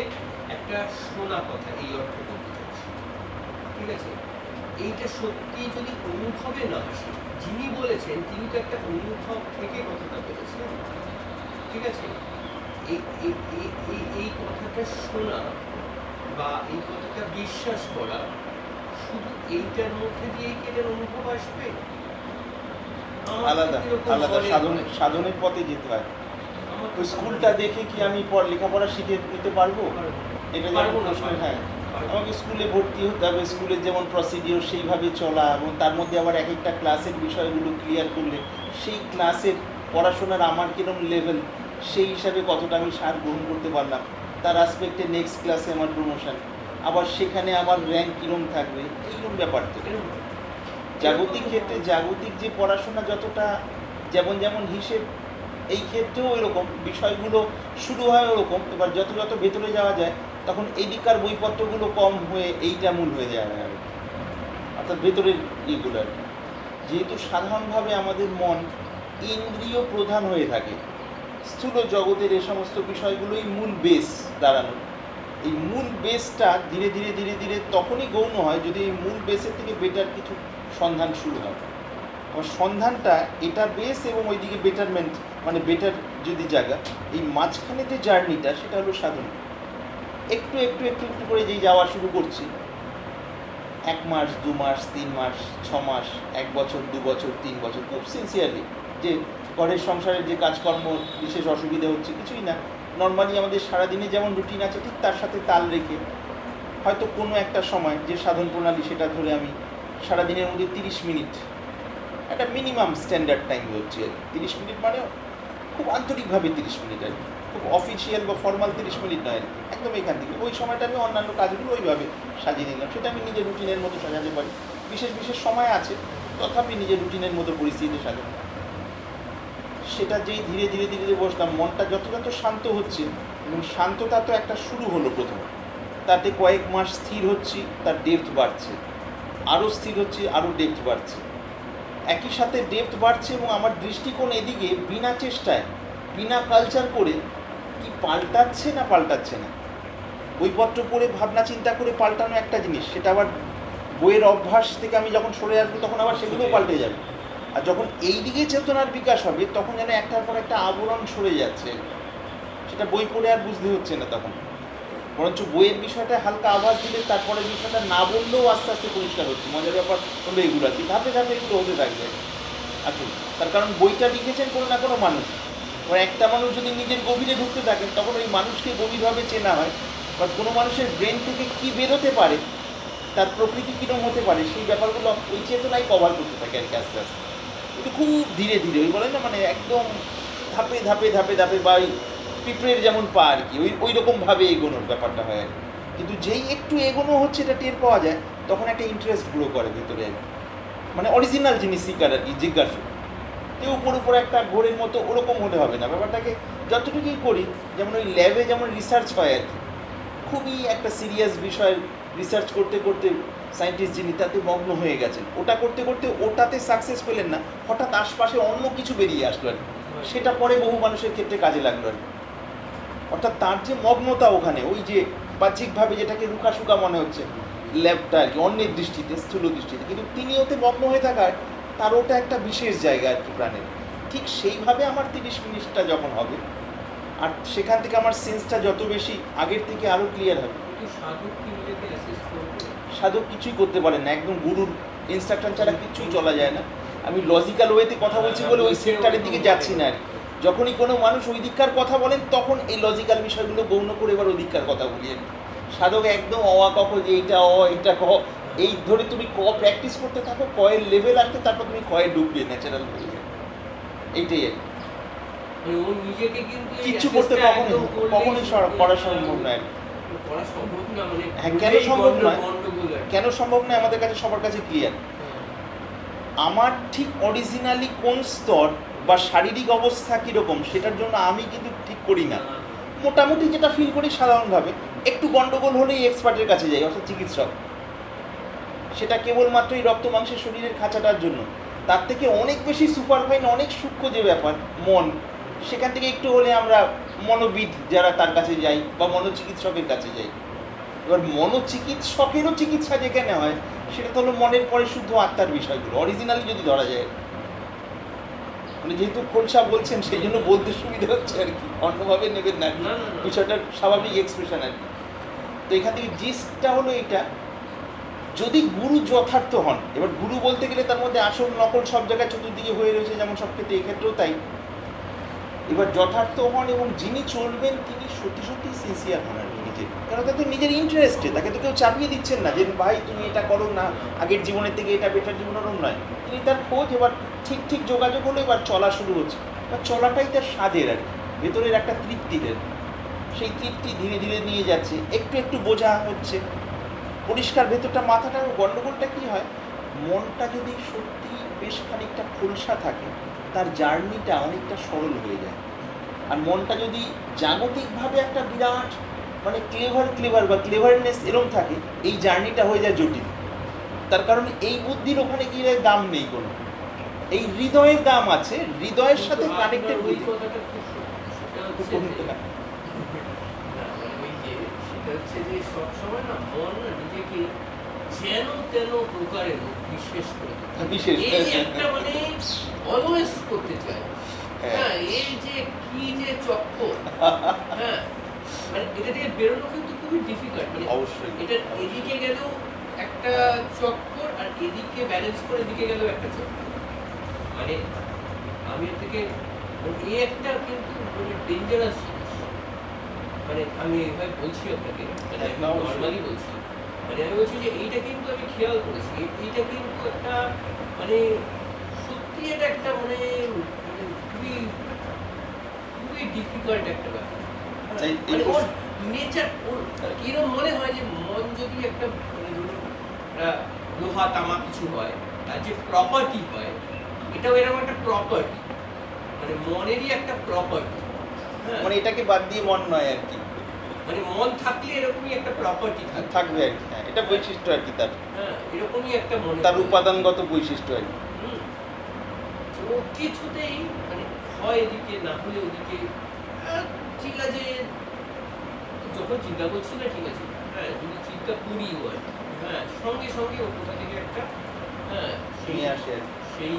একটা শোনা কথা, এই অর্থে বলতে চাইছি, ঠিক আছে? এইটা সত্যি যদি অনুভবে না আসে, যিনি বলেছেন তিনি তো একটা অনুভব থেকে কথাটা বলেছেন, ঠিক আছে? এই এই এই এই- এই কথাটা শোনা বা এই কথাটা বিশ্বাস করা, শুধু এইটার মধ্যে দিয়েই কি এটার অনুভব আসবে? আমার তো আলাদা এরকম আলাদা মনে সাধন, হয়। সাধনের পথে যেতে হয়। আমার তো ওই স্কুলটা দেখে কি আমি লেখাপড়া শিখে নিতে পারবো? এটা যেমন পারবো না, প্রশ্ন, পারবো না, হ্যাঁ, পারবো না। আমাকে স্কুলে ভর্তি হতে হবে, স্কুলের যেমন প্রসিডিওর সেইভাবে চলা, এবং তার মধ্যে আবার এক একটা ক্লাসের বিষয়গুলো ক্লিয়ার করলে সেই ক্লাসের পড়াশোনার আমার কিরম লেভেল, সেই হিসাবে কতটা আমি সার গ্রহণ করতে পারলাম, তার আসপেক্টে নেক্সট ক্লাসে আমার প্রমোশন, আবার সেখানে আমার র্যাঙ্ক কীরকম থাকবে, এইরকম ব্যাপার তো। এরকম জাগতিক ক্ষেত্রে জাগতিক যে পড়াশোনা যতটা যেমন যেমন হিসেব, এই ক্ষেত্রেও এরকম বিষয়গুলো শুরু হয় ওরকম, এবার যত যত ভেতরে যাওয়া যায় তখন এদিকার বইপত্রগুলো কম হয়ে এইটা মূল হয়ে যায় আর কি। অর্থাৎ ভেতরের ইয়েগুলো আর কি। যেহেতু সাধারণভাবে আমাদের মন ইন্দ্রিয় প্রধান হয়ে থাকে, স্থূল জগতের এ সমস্ত বিষয়গুলোই মূল বেস দাঁড়ানো, এই মূল বেসটা ধীরে ধীরে ধীরে ধীরে তখনই গৌণ হয় যদি এই মূল বেসের থেকে বেটার কিছু সন্ধান শুরু হয়। আমার সন্ধানটা এটা বেস এবং ওইদিকে বেটারমেন্ট, মানে বেটার যদি জায়গা, এই মাঝখানে যে জার্নিটা সেটা হলো সাধন। একটু একটু একটু একটু করে যেই যাওয়া শুরু করছি, 1 মাস 2 মাস 3 মাস 6 মাস 1 বছর 2 বছর 3 বছর খুব সিনসিয়ারলি, যে ঘরের সংসারের যে কাজকর্ম বিশেষ অসুবিধা হচ্ছে কিছুই না, নর্মালি আমাদের সারাদিনে যেমন রুটিন আছে ঠিক তার সাথে তাল রেখে হয়তো কোনো একটা সময় যে সাধন প্রণালী সেটা ধরে আমি সারাদিনের মধ্যে 30 মিনিট একটা মিনিমাম স্ট্যান্ডার্ড টাইম হচ্ছে, 30 মিনিট মানে খুব আন্তরিকভাবে 30 মিনিট আর কি, খুব অফিসিয়াল বা ফর্মাল 30 মিনিট নয় আর কি, একদম এখান থেকে ওই সময়টা আমি অন্যান্য কাজগুলো ওইভাবে সাজিয়ে নিলাম, সেটা আমি নিজের রুটিনের মতো সাজাতে পারি। বিশেষ বিশেষ সময় আছে, তথাপি নিজের রুটিনের মতো পরিস্থিতিতে সাজানো, সেটা যেই ধীরে ধীরে ধীরে ধীরে বসলাম, মনটা যত যত শান্ত হচ্ছে, এবং শান্ততা তো একটা শুরু হলো প্রথমে, তাতে কয়েক মাস স্থির হচ্ছি, তার ডেপথ বাড়ছে, আরও স্থির হচ্ছে, আরও ডেপথ বাড়ছে। একই সাথে ডেপথ বাড়ছে এবং আমার দৃষ্টিকোণ এদিকে বিনা চেষ্টায়, বিনা কালচার করে কি পাল্টাচ্ছে না পাল্টাচ্ছে না। বইপত্র পড়ে ভাবনা চিন্তা করে পাল্টানো একটা জিনিস, সেটা আবার বইয়ের অভ্যাস থেকে আমি যখন সরে আসবো তখন আবার সেগুলোও পাল্টে যাবে। আর যখন এই দিকে চেতনার বিকাশ হবে তখন যেন একটার পর একটা আবরণ সরে যাচ্ছে, সেটা বই পড়ে আর বুঝতে হচ্ছে না তখন। বরঞ্চ বইয়ের বিষয়টা হালকা আভাস দিলে তারপরে বিষয়টা না বললেও আস্তে আস্তে পরিষ্কার হচ্ছে। মজার ব্যাপার হলো এগুলো আর কি, ধাপে ধাপে এগুলো হতে থাকবে। আসুন, তার কারণ বইটা লিখেছেন কোনো না কোনো মানুষ। এবার একটা মানুষ যদি নিজের গভীরে ঢুকতে থাকেন তখন ওই মানুষকে গভীরভাবে চেনা হয়, বা কোনো মানুষের ব্রেন থেকে কী বেরোতে পারে, তার প্রকৃতি কীরকম হতে পারে, সেই ব্যাপারগুলো ওই চেতনাই কভার করতে থাকে আর কি আস্তে আস্তে। কিন্তু খুব ধীরে ধীরে, ওই বলে না মানে একদম ধাপে ধাপে ধাপে ধাপে, বা ওই পিঁপড়ের যেমন পা আর কি, ওই রকমভাবে এগোনোর ব্যাপারটা হয় আর কি। কিন্তু যেই একটু এগোনো হচ্ছে এটা টের পাওয়া যায়, তখন একটা ইন্টারেস্ট গ্রো করে ভেতরে আর কি। মানে অরিজিনাল জিনিস শিকার আর কি, জিজ্ঞাসা কেউ উপর একটা ঘোরের মতো ওরকম হলে হবে না। ব্যাপারটাকে যতটুকুই করি, যেমন ওই ল্যাবে যেমন রিসার্চ হয় আর কি, খুবই একটা সিরিয়াস বিষয় রিসার্চ করতে করতে সায়েন্টিস্ট যিনি তাতে মগ্ন হয়ে গেছেন, ওটা করতে করতে ওটাতে সাকসেস পেলেন না, হঠাৎ আশপাশে অন্য কিছু বেরিয়ে আসলো আর কি, সেটা পরে বহু মানুষের ক্ষেত্রে কাজে লাগলো আর কি। অর্থাৎ তার যে মগ্নতা ওখানে, ওই যে বাহ্যিকভাবে যেটাকে রুখাসুখা মনে হচ্ছে ল্যাবটা আর কি, অন্যের দৃষ্টিতে, স্থূল দৃষ্টিতে, কিন্তু তিনি ওতে মগ্ন হয়ে থাকার তার ওটা একটা বিশেষ জায়গা আর কি প্রাণের। ঠিক সেইভাবে আমার 30 মিনিটটা যখন হবে, আর সেখান থেকে আমার সেন্সটা যত বেশি আগের থেকে আরও ক্লিয়ার হবে। সাধক কিছুই করতে পারেন না, একদম গুরুর ইনস্ট্রাকশন ছাড়া কিছুই চলা যায় না। আমি লজিক্যাল ওয়েতে কথা বলছি বলে ওই সেক্টরের দিকে যাচ্ছি না আর কি। যখনই কোনো মানুষ ওই দিককার কথা বলেন তখন এই লজিক্যাল বিষয়গুলো গৌণ করে এবার ওই দিককার কথা বলি আর কি। সাধক একদম অ ক যে এইটা এটা ক, এই ধরে তুমি ক প্র্যাকটিস করতে থাকো, কয়ের লেভেল আসবে, তারপর তুমি কয়ে ঢুকবে ন্যাচারাল হয়ে যাবে। এইটাই আর কিচ্ছু করতে কখনোই করা সম্ভব নয়। হ্যাঁ, কেন সম্ভব নয়, কেন সম্ভব নয় আমাদের কাছে সবার কাছে ক্লিয়ার। আমার ঠিক অরিজিনালি কোন স্তর বা শারীরিক অবস্থা কীরকম সেটার জন্য আমি কিন্তু ঠিক করি না। মোটামুটি যেটা ফিল করি সাধারণভাবে, একটু গন্ডগোল হলেই এক্সপার্টের কাছে যাই, অর্থাৎ চিকিৎসক। সেটা কেবলমাত্র এই রক্ত মাংসের শরীরের খাঁচাটার জন্য। তার থেকে অনেক বেশি সুপারফাইন, অনেক সূক্ষ্ম যে ব্যাপার মন, সেখান থেকে একটু হলে আমরা মনোবিদ যারা তার কাছে যাই বা মনোচিকিৎসকের কাছে যাই। এবার মনোচিকিৎসকেরও চিকিৎসা যেখানে হয় সেটা তো হলো মনের পরে শুদ্ধ আত্মার বিষয়গুলো অরিজিনালি যদি ধরা যায়। মানে যেহেতু খোলসা বলছেন সেই জন্য বলতে সুবিধা হচ্ছে আর কি, অন্যভাবে নেবেন না, বিষয়টার স্বাভাবিক এক্সপ্রেশন আর কি। তো এখান থেকে জিসটা হলো এইটা, যদি গুরু যথার্থ হন, এবার গুরু বলতে গেলে তার মধ্যে আসল নকল সব জায়গায় চতুর্দিকে হয়ে রয়েছে, যেমন সব ক্ষেত্রে এক্ষেত্রেও তাই। এবার যথার্থ হন এবং যিনি চলবেন তিনি সত্যি সত্যি সিনসিয়ার হন আর কি নিজের, কারণ তার তো নিজের ইন্টারেস্টে, তাকে তো কেউ চাপিয়ে দিচ্ছেন না যে ভাই তুমি এটা করো না, আগের জীবনের থেকে এটা বেটার জীবন ওরম নয়। তিনি তার খোঁজ, এবার ঠিক ঠিক যোগাযোগ হলো, এবার চলা শুরু হচ্ছে। এবার চলাটাই তার স্বাদের আর কি, ভেতরের একটা তৃপ্তিদের, সেই তৃপ্তি ধীরে ধীরে নিয়ে যাচ্ছে, একটু একটু বোঝা হচ্ছে পরিষ্কার ভেতরটা। মাথাটার গণ্ডগোলটা কী হয়, মনটা যদি সত্যি বেশ খানিকটা খোলসা থাকে তার জার্নিটা অনেকটা সরল হয়ে যায়। আর মনটা যদি জাগতিকভাবে একটা বিরাট মানে ক্লেভার বা ক্লেভারনেস এরম থাকে, এই জার্নিটা হয়ে যায় জটিল। তার কারণ এই বুদ্ধির ওখানে গিয়ে দাম নেই কোনো, এই হৃদয়ের দাম আছে, হৃদয়ের সাথে কানেক্টেড বুদ্ধি। সবসময় না মন না নিজেকে যেন তেন প্রকারে বিশেষ করে একটা মানে অলওয়েজ করতে চায়। হ্যাঁ, এই যে কি যে চক্কর, হ্যাঁ মানে এটা থেকে বেরোনো কিন্তু খুবই ডিফিকাল্ট। মানে অবশ্যই এটা এদিকে গেলেও একটা চক্কর, আর এদিকে ব্যালেন্স করে এদিকে গেলেও একটা চক্কর। মানে আমি এর থেকে এই একটা কিন্তু মানে ডেঞ্জারাস জিনিস। মানে আমি এভাবে বলছি আপনাকে, মানে আমি নর্মালি বলছি, মানে আমি বলছি যে এইটা কিন্তু আমি খেয়াল করেছি, এইটা কিন্তু একটা মানে সত্যি এটা একটা মানে খুবই খুবই ডিফিকাল্ট একটা ব্যাপার। মানে ওর নেচার, ওর কিরকম মনে হয় যে মন যদি একটা মানে ধরুন লোহা তামা কিছু হয়, তার যে প্রপার্টি হয়, এটাও এরকম একটা প্রপার্টি, মানে মনেরই একটা প্রপার্টি। মানে এটাকে বাদ দিয়ে মন নয় আর কি। মানে মন থাকলে এরকমই একটা প্রপার্টি থাকবে আর কি। হ্যাঁ, এটা বৈশিষ্ট্য আর কি তার, হ্যাঁ এরকমই একটা মনে তার হয়। উপাদানগত বৈশিষ্ট্য আর কি। হুম। তো কিছুতেই মানে হয় এদিকে না হলে ওদিকে ঠিক আছে, যখন চিন্তা করছি না ঠিক আছে, হ্যাঁ যদি চিন্তা করি হয়, হ্যাঁ সঙ্গে সঙ্গে ও কোথা থেকে একটা হ্যাঁ সেই নিয়ে আসে আর কি। সেই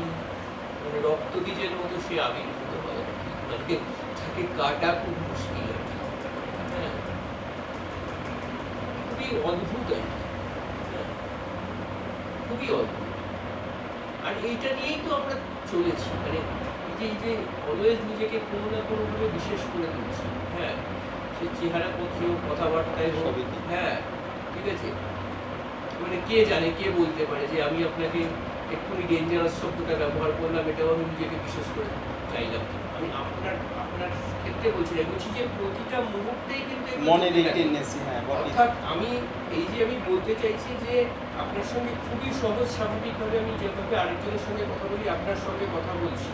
মানে রক্ত বীজের মতো সে আবির্ভূত হয় আর কি। মানে তাকে কাটা খুব মুশকিল আর কি। হ্যাঁ খুবই অদ্ভুত আর কি। হ্যাঁ খুবই অদ্ভুত। আর এইটা নিয়েই তো আমরা চলেছি, মানে এই যে অলওয়েজ নিজেকে কোনো না কোনোভাবে বিশেষ করে তুলছি, হ্যাঁ সে চেহারা পত্রে হোক, কথাবার্তায় হোক, সবই ঠিক। হ্যাঁ ঠিক আছে, মানে কে জানে, কে বলতে পারে যে আমি আপনাকে এক্ষুনি ডেঞ্জারাস শব্দটা ব্যবহার করলাম, এটাও আমি নিজেকে বিশেষ করে চাইলাম কিনা। আমি আপনার আপনার ক্ষেত্রে বলছি না, বলছি যে প্রতিটা মুহূর্তেই কিন্তু এগুলো মনের ঘটে এই থাকে। টেন্ডেন্সি, হ্যাঁ বটে। অর্থাৎ আমি এই যে আমি বলতে চাইছি যে আপনার সঙ্গে খুবই সহজ স্বাভাবিকভাবে আমি যেভাবে আরেকজনের সঙ্গে কথা বলি, আপনার সঙ্গে কথা বলছি,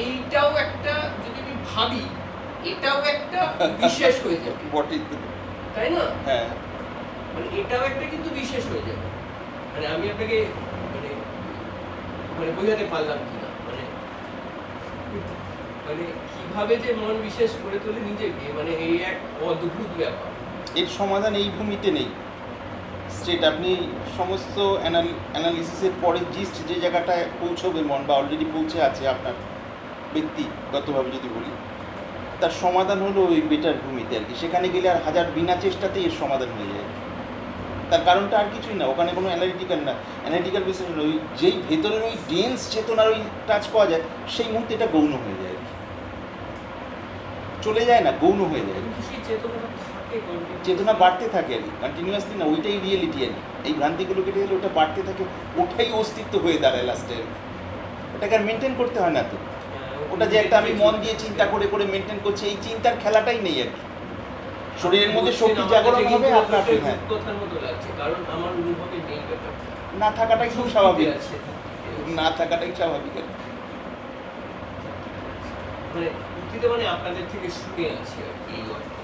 এইটাও একটা, যদি আমি ভাবি এটাও একটা বিশেষ হয়ে যাবে, বটেই তো। তাই না? হ্যাঁ, মানে এটাও একটা কিন্তু বিশেষ হয়ে যাবে। মানে আমি আপনাকে মানে মানে বোঝাতে পারলাম কিনা, মানে মানে কিভাবে যে মন বিশেষ করে তোলে নিজেকে, মানে এই এক অদ্ভুত ব্যাপার। এর সমাধান এই ভূমিতে নেই স্ট্রেট। আপনি সমস্ত অ্যানালিসিসের পরে জিস্ট যে জায়গাটায় পৌঁছবে মন, বা অলরেডি পৌঁছে আছে আপনার ব্যক্তিগতভাবে যদি বলি, তার সমাধান হলো ওই বেটার ভূমিতে আর কি। সেখানে গেলে আর হাজার বিনা চেষ্টাতেই এর সমাধান হয়ে যায়। তার কারণটা আর কিছুই না, ওখানে কোনো অ্যানালিটিক্যাল না, অ্যানালিটিক্যাল বিশ্লেষণ, ওই যেই ভেতরের ওই ডেন্স চেতনার ওই টাচ পাওয়া যায়, সেই মুহূর্তে এটা গৌণ হয়ে যায় আর কি। চলে যায় না, গৌণ হয়ে যায়। কিন্তু সেই চেতনাটা থাকে continuously। চেতনা বাড়তে থাকে আর কি, কন্টিনিউয়াসলি না, ওইটাই রিয়েলিটি আর কি। এই ভ্রান্তিগুলো কেটে গেলে ওটা বাড়তে থাকে, ওটাই অস্তিত্ব হয়ে দাঁড়ায় লাস্টে। ওটাকে আর মেনটেন করতে হয় না তো। ওটা যে একটা আমি মন দিয়ে চিন্তা করে করে মেনটেন করছি, এই চিন্তার খেলাটাই নেই আর কি। শরীরের মধ্যে শক্তি জাগরণ হবে আপনার, হ্যাঁ কথার মতো লাগছে, কারণ আমার অনুভবে নেই ব্যাপারটা। না থাকাটাই খুব স্বাভাবিক, আছে, না থাকাটাই স্বাভাবিক আর কি। মানে যুক্তিতে মানে আপনাদের থেকে শুনে আছি আর কি, এই অর্থ।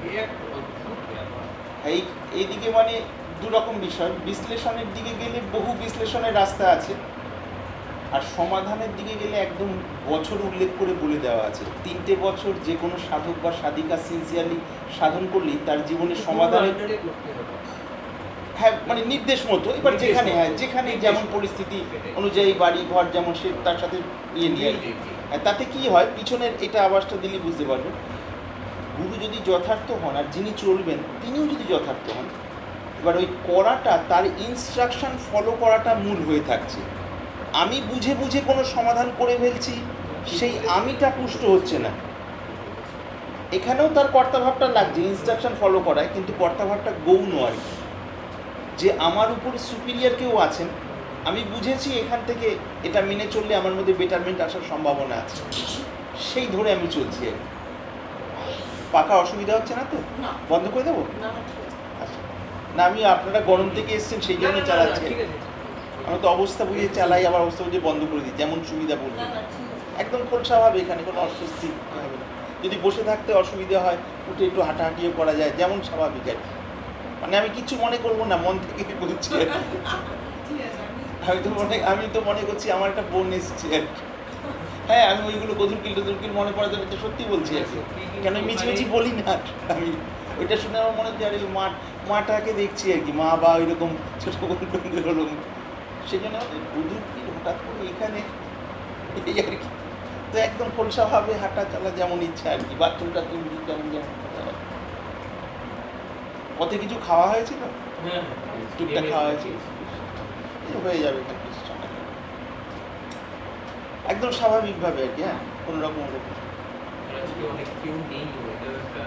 এই এক অদ্ভুত ব্যাপার। এই এইদিকে মানে দু রকম বিষয়, বিশ্লেষণের দিকে গেলে বহু বিশ্লেষণের রাস্তা আছে, আর সমাধানের দিকে গেলে একদম বছর উল্লেখ করে বলে দেওয়া আছে। 3টে বছর যে কোনো সাধক বা সাধিকা সিনসিয়ারলি সাধন করলেই তার জীবনের সমাধানের, আন্ডারে করতে হবে। হ্যাঁ মানে নির্দেশ মতো, এবার নির্দেশ যেখানে মতো। হ্যাঁ যেখানে নির্দেশ যেমন মতো। পরিস্থিতি সেটাই। অনুযায়ী বাড়ি ঘর যেমন সে তার সাথে ইয়ে নিয়ে আর কি। হ্যাঁ, তাতে কি হয়, পিছনের এটা আওয়াজটা দিলে বুঝতে পারবেন, গুরু যদি যথার্থ হন আর যিনি চলবেন তিনিও যদি যথার্থ হন, এবার ওই করাটা, তার ইনস্ট্রাকশন ফলো করাটা মূল হয়ে থাকছে। আমি বুঝে বুঝে কোনো সমাধান করে ফেলছি, সেই আমিটা পুষ্ট হচ্ছে না। এখানেও তার কর্তাভাবটা লাগছে ইনস্ট্রাকশন ফলো করায়, কিন্তু কর্তাভাবটা গৌণ আর কি। যে আমার উপরে সুপিরিয়র কেউ আছেন, আমি বুঝেছি এখান থেকে এটা মেনে চললে আমার মধ্যে বেটারমেন্ট আসার সম্ভাবনা আছে, সেই ধরে আমি চলছি আর কি। পাকা অসুবিধা হচ্ছে না তো? না। বন্ধ করে দেবো? না, না, ঠিক আছে। আচ্ছা, না আমি আপনারা গরম থেকে এসছেন সেই জন্য না, না, না, চালাচ্ছি। ঠিক আছে। আমরা তো অবস্থা বুঝে চালাই, আবার অবস্থা বুঝে বন্ধ করে দিই, যেমন সুবিধা পড়বে। না, না, ঠিক আছে। একদম খোলসা হবে, এখানে কোনো অস্বস্তি হবে না। যদি বসে থাকতে অসুবিধা হয়, উঠে একটু হাঁটাহাঁটিও করা যায়, যেমন স্বাভাবিক আর কি। মানে আমি কিচ্ছু মনে করবো না, মন থেকে বলছি আর কি। ঠিক আছে, আমি তো মনে করছি আমার একটা বোন এসছে আর কি। হ্যাঁ, আমি ওইগুলো গধুরকিল মনে পড়ে তো সত্যি বলছি আর কি। কেন মিছিমিছি বলি না আমি, ওইটা শুনে আমার মনে হচ্ছে আরে মাটাকে দেখছি আর কি, মা বা ওইরকম ছোটো বোনদের হলো, সেই জন্য গধুরকিল হঠাৎ করে এখানে, এই আর কি। তো একদম খোলসাভাবে হাঁটা চলা যেমন ইচ্ছা আর কি, বাথরুম টাথরুম যেমন যেমন পথে কিছু খাওয়া হয়েছিল, হ্যাঁ, টুকটাক খাওয়া হয়েছিল, হয়ে যাবে এখানে কিছু সময়। একদম স্বাভাবিকভাবে আর কি, হ্যাঁ কোনো রকম ওরকম। আজকে অনেক কেউ নেই, ওটা একটা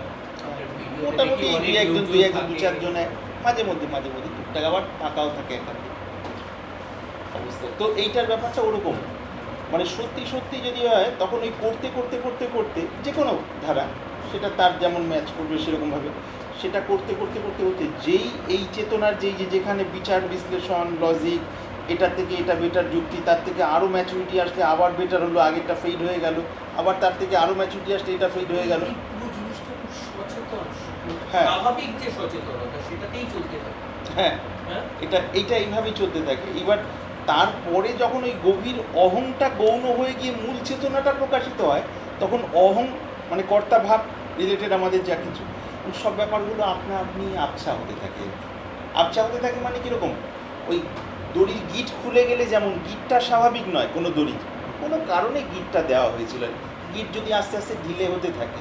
আপনার ভিডিওতে মোটামুটি দেখি অনেক দু একজন দু থাকে। চারজনে মাঝে মধ্যে টুকটাক আবার ফাঁকাও থাকে এখান থেকে অবস্থা। তো এইটার ব্যাপারটা ওরকম, মানে সত্যি সত্যি যদি হয় তখন ওই করতে করতে করতে করতে যে কোনো ধারা, সেটা তার যেমন ম্যাচ করবে সেরকমভাবে সেটা করতে করতে করতে করতে যেই এই চেতনার যেই যে যেখানে বিচার বিশ্লেষণ লজিক, এটার থেকে এটা বেটার যুক্তি, তার থেকে আরও ম্যাচুরিটি আসলে আবার বেটার হলো, আগেরটা ফেড হয়ে গেল, আবার তার থেকে আরও ম্যাচুরিটি আসলে এটা ফেড হয়ে গেল। এই পুরো জিনিসটা হ্যাঁ। স্বাভাবিক যে সচেতনতা সেটাতেই চলতে থাকে। হ্যাঁ, হ্যাঁ এইটা এইভাবেই চলতে থাকে। এবার তারপরে যখন ওই গভীর অহংটা গৌণ হয়ে গিয়ে মূল চেতনাটা প্রকাশিত হয়, তখন অহং মানে কর্তা ভাব রিলেটেড আমাদের যা কিছু সব ব্যাপারগুলো আপনা আপনি আবছা হতে থাকে। আবছা হতে থাকে মানে কীরকম, ওই দড়ির গিট খুলে গেলে যেমন গিটটা স্বাভাবিক নয় কোনো দড়ির, কোনো কারণে গিটটা দেওয়া হয়েছিল। গিট যদি আস্তে আস্তে ঢিলে হতে থাকে,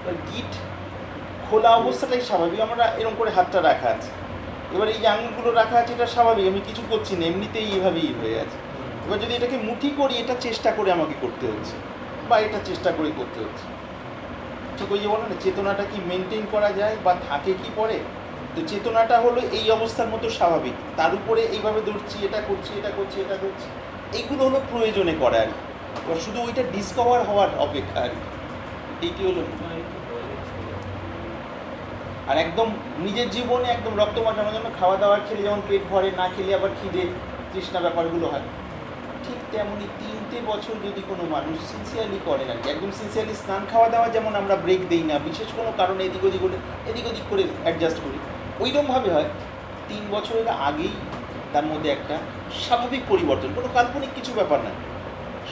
এবার গিট খোলা অবস্থাটাই স্বাভাবিক, আমরা এরকম করে হাতটা রাখা আছে, এবার এই যে আঙুলগুলো রাখা আছে এটা স্বাভাবিক, আমি কিছু করছি না, এমনিতেই এইভাবেই হয়ে আছে। এবার যদি এটাকে মুঠি করি, এটা চেষ্টা করে আমাকে করতে হচ্ছে, বা এটা চেষ্টা করে করতে হচ্ছে। ঠিক ওই যে বলো না, চেতনাটা কি মেনটেন করা যায় বা থাকে কি পরে, তো চেতনাটা হলো এই অবস্থার মতো স্বাভাবিক, তার উপরে এইভাবে ধরছি, এটা করছি, এটা করছি, এটা করছি, এইগুলো হলো প্রয়োজনে করা আর কি। এবার শুধু ওইটা ডিসকভার হওয়ার অপেক্ষা আর কি, এইটি হলো। আর একদম নিজের জীবনে একদম রক্ত মাখানোর জন্য খাওয়া দাওয়া খেলে যেমন পেট ভরে, না খেলে আবার খিদে তৃষ্ণা ব্যাপারগুলো হয়, ঠিক তেমনই 3টে বছর যদি কোনো মানুষ সিনসিয়ারলি করে আর কি, একদম সিনসিয়ারলি স্নান খাওয়া দাওয়া যেমন আমরা ব্রেক দিই না, বিশেষ কোনো কারণে এদিক ওদিক করে অ্যাডজাস্ট করি, ওইরকমভাবে হয় 3 বছরের আগেই তার মধ্যে একটা স্বাভাবিক পরিবর্তন, কোনো কাল্পনিক কিছু ব্যাপার না,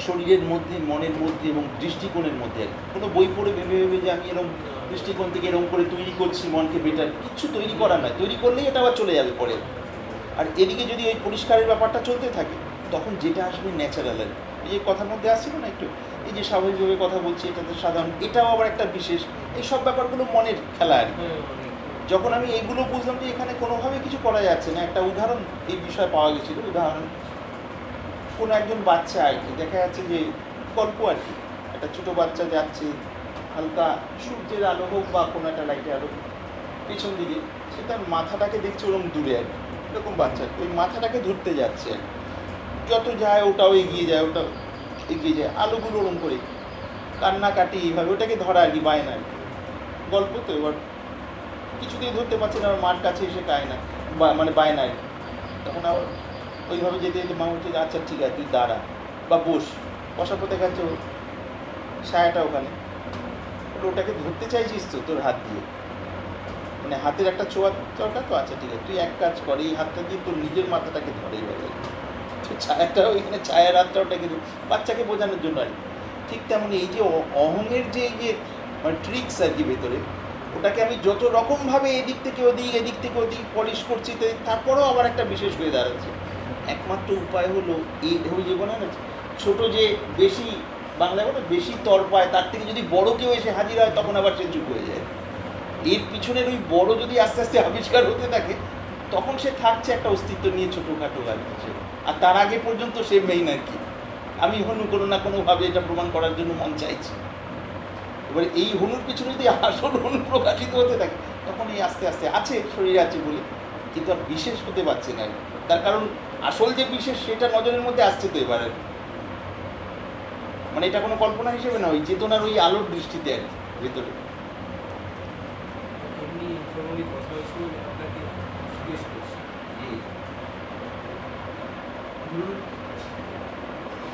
শরীরের মধ্যে, মনের মধ্যে এবং দৃষ্টিকোণের মধ্যে। কোনো বই পড়ে ভেবে ভেবে যে আমি এরকম দৃষ্টিকোণ থেকে এরকম করে তৈরি করছি মনকে বেটার, কিচ্ছু তৈরি করা নয়, তৈরি করলেই এটা আবার চলে যাবে পরে। আর এদিকে যদি ওই পরিষ্কারের ব্যাপারটা চলতে থাকে, তখন যেটা আসবে ন্যাচারাল। এই যে কথার মধ্যে আসছিল না একটু, এই যে স্বাভাবিকভাবে কথা বলছি, এটাতে সাধারণ, এটাও আবার একটা বিশেষ, এই সব ব্যাপারগুলো মনের খেলা আর কি। যখন আমি এইগুলো বুঝলাম যে এখানে কোনোভাবে কিছু করা যাচ্ছে না, একটা উদাহরণ এই বিষয়ে পাওয়া গেছিলো। উদাহরণ, কোনো একজন বাচ্চা আর কি, দেখা যাচ্ছে যে গল্প আর কি, একটা ছোটো বাচ্চা যাচ্ছে, হালকা সূর্যের আলো হোক বা কোনো একটা লাইটের আলো পেছন দিকে, সে তার মাথাটাকে দেখছে ওরকম দূরে আর কি, এরকম বাচ্চা ওই মাথাটাকে ধরতে যাচ্ছে, যত যায় ওটাও এগিয়ে যায়, ওটাও এগিয়ে যায়, আলোগুলো ওরকম করে কান্নাকাটি এইভাবে ওটাকে ধরা আর কি, বায়না আর কি। গল্প তো এবার কিছুতেই ধরতে পারছে না, আমার মার কাছে এসে কায় না, মানে বায়না আর কি। তখন আবার ওইভাবে যেতে যেতে মা বলছে, আচ্ছা ঠিক আছে তুই দাঁড়া বা বসার পর দেখাচ্ছে ছায়াটা ওখানে, ওটাকে ধরতে চাইছিস তো তোর হাত দিয়ে, মানে হাতের একটা ছোঁয়া দরকার তো, আচ্ছা ঠিক আছে তুই এক কাজ কর, এই হাতটা দিয়ে তোর নিজের মাথাটাকে ধরে এবার, তো ছায়াটাও এখানে, ছায়ার হাতটা ওটাকে বাচ্চাকে বোঝানোর জন্য আর কি। ঠিক তেমনি এই যে অহংয়ের যে এই যে মানে ট্রিক্স আর কি ভেতরে, ওটাকে আমি যত রকমভাবে এদিক থেকে ওদিক পলিশ করছি, তারপরেও আবার একটা বিশেষ হয়ে দাঁড়াচ্ছে। একমাত্র উপায় হলো এই যে বলে না, ছোটো যে বেশি, বাংলায় বলে বেশি তর পায়, তার থেকে যদি বড় কেউ এসে হাজির হয়, তখন আবার সে চুপ হয়ে যায়। এর পিছনের ওই বড় যদি আস্তে আস্তে আবিষ্কার হতে থাকে, তখন সে থাকছে একটা অস্তিত্ব নিয়ে ছোটোখাটো আর কিছু, আর তার আগে পর্যন্ত সে মেইন আর কি। আমি হনু কোনো না কোনোভাবে এটা প্রমাণ করার জন্য মন চাইছি। এবারে এই হনুর পিছনে যদি আসল হনু প্রকাশিত হতে থাকে, তখন এই আস্তে আস্তে আছে, শরীরে আছে বলে, কিন্তু আর বিশেষ হতে পারছে না। তার কারণ আসল যে বিশেষ, সেটা নজরের মধ্যে আসছে তো এবার, মানে এটা কোনো কল্পনা হিসেবে না, ওই চেতনার ওই আলোর দৃষ্টিতে আর কি ভেতরে।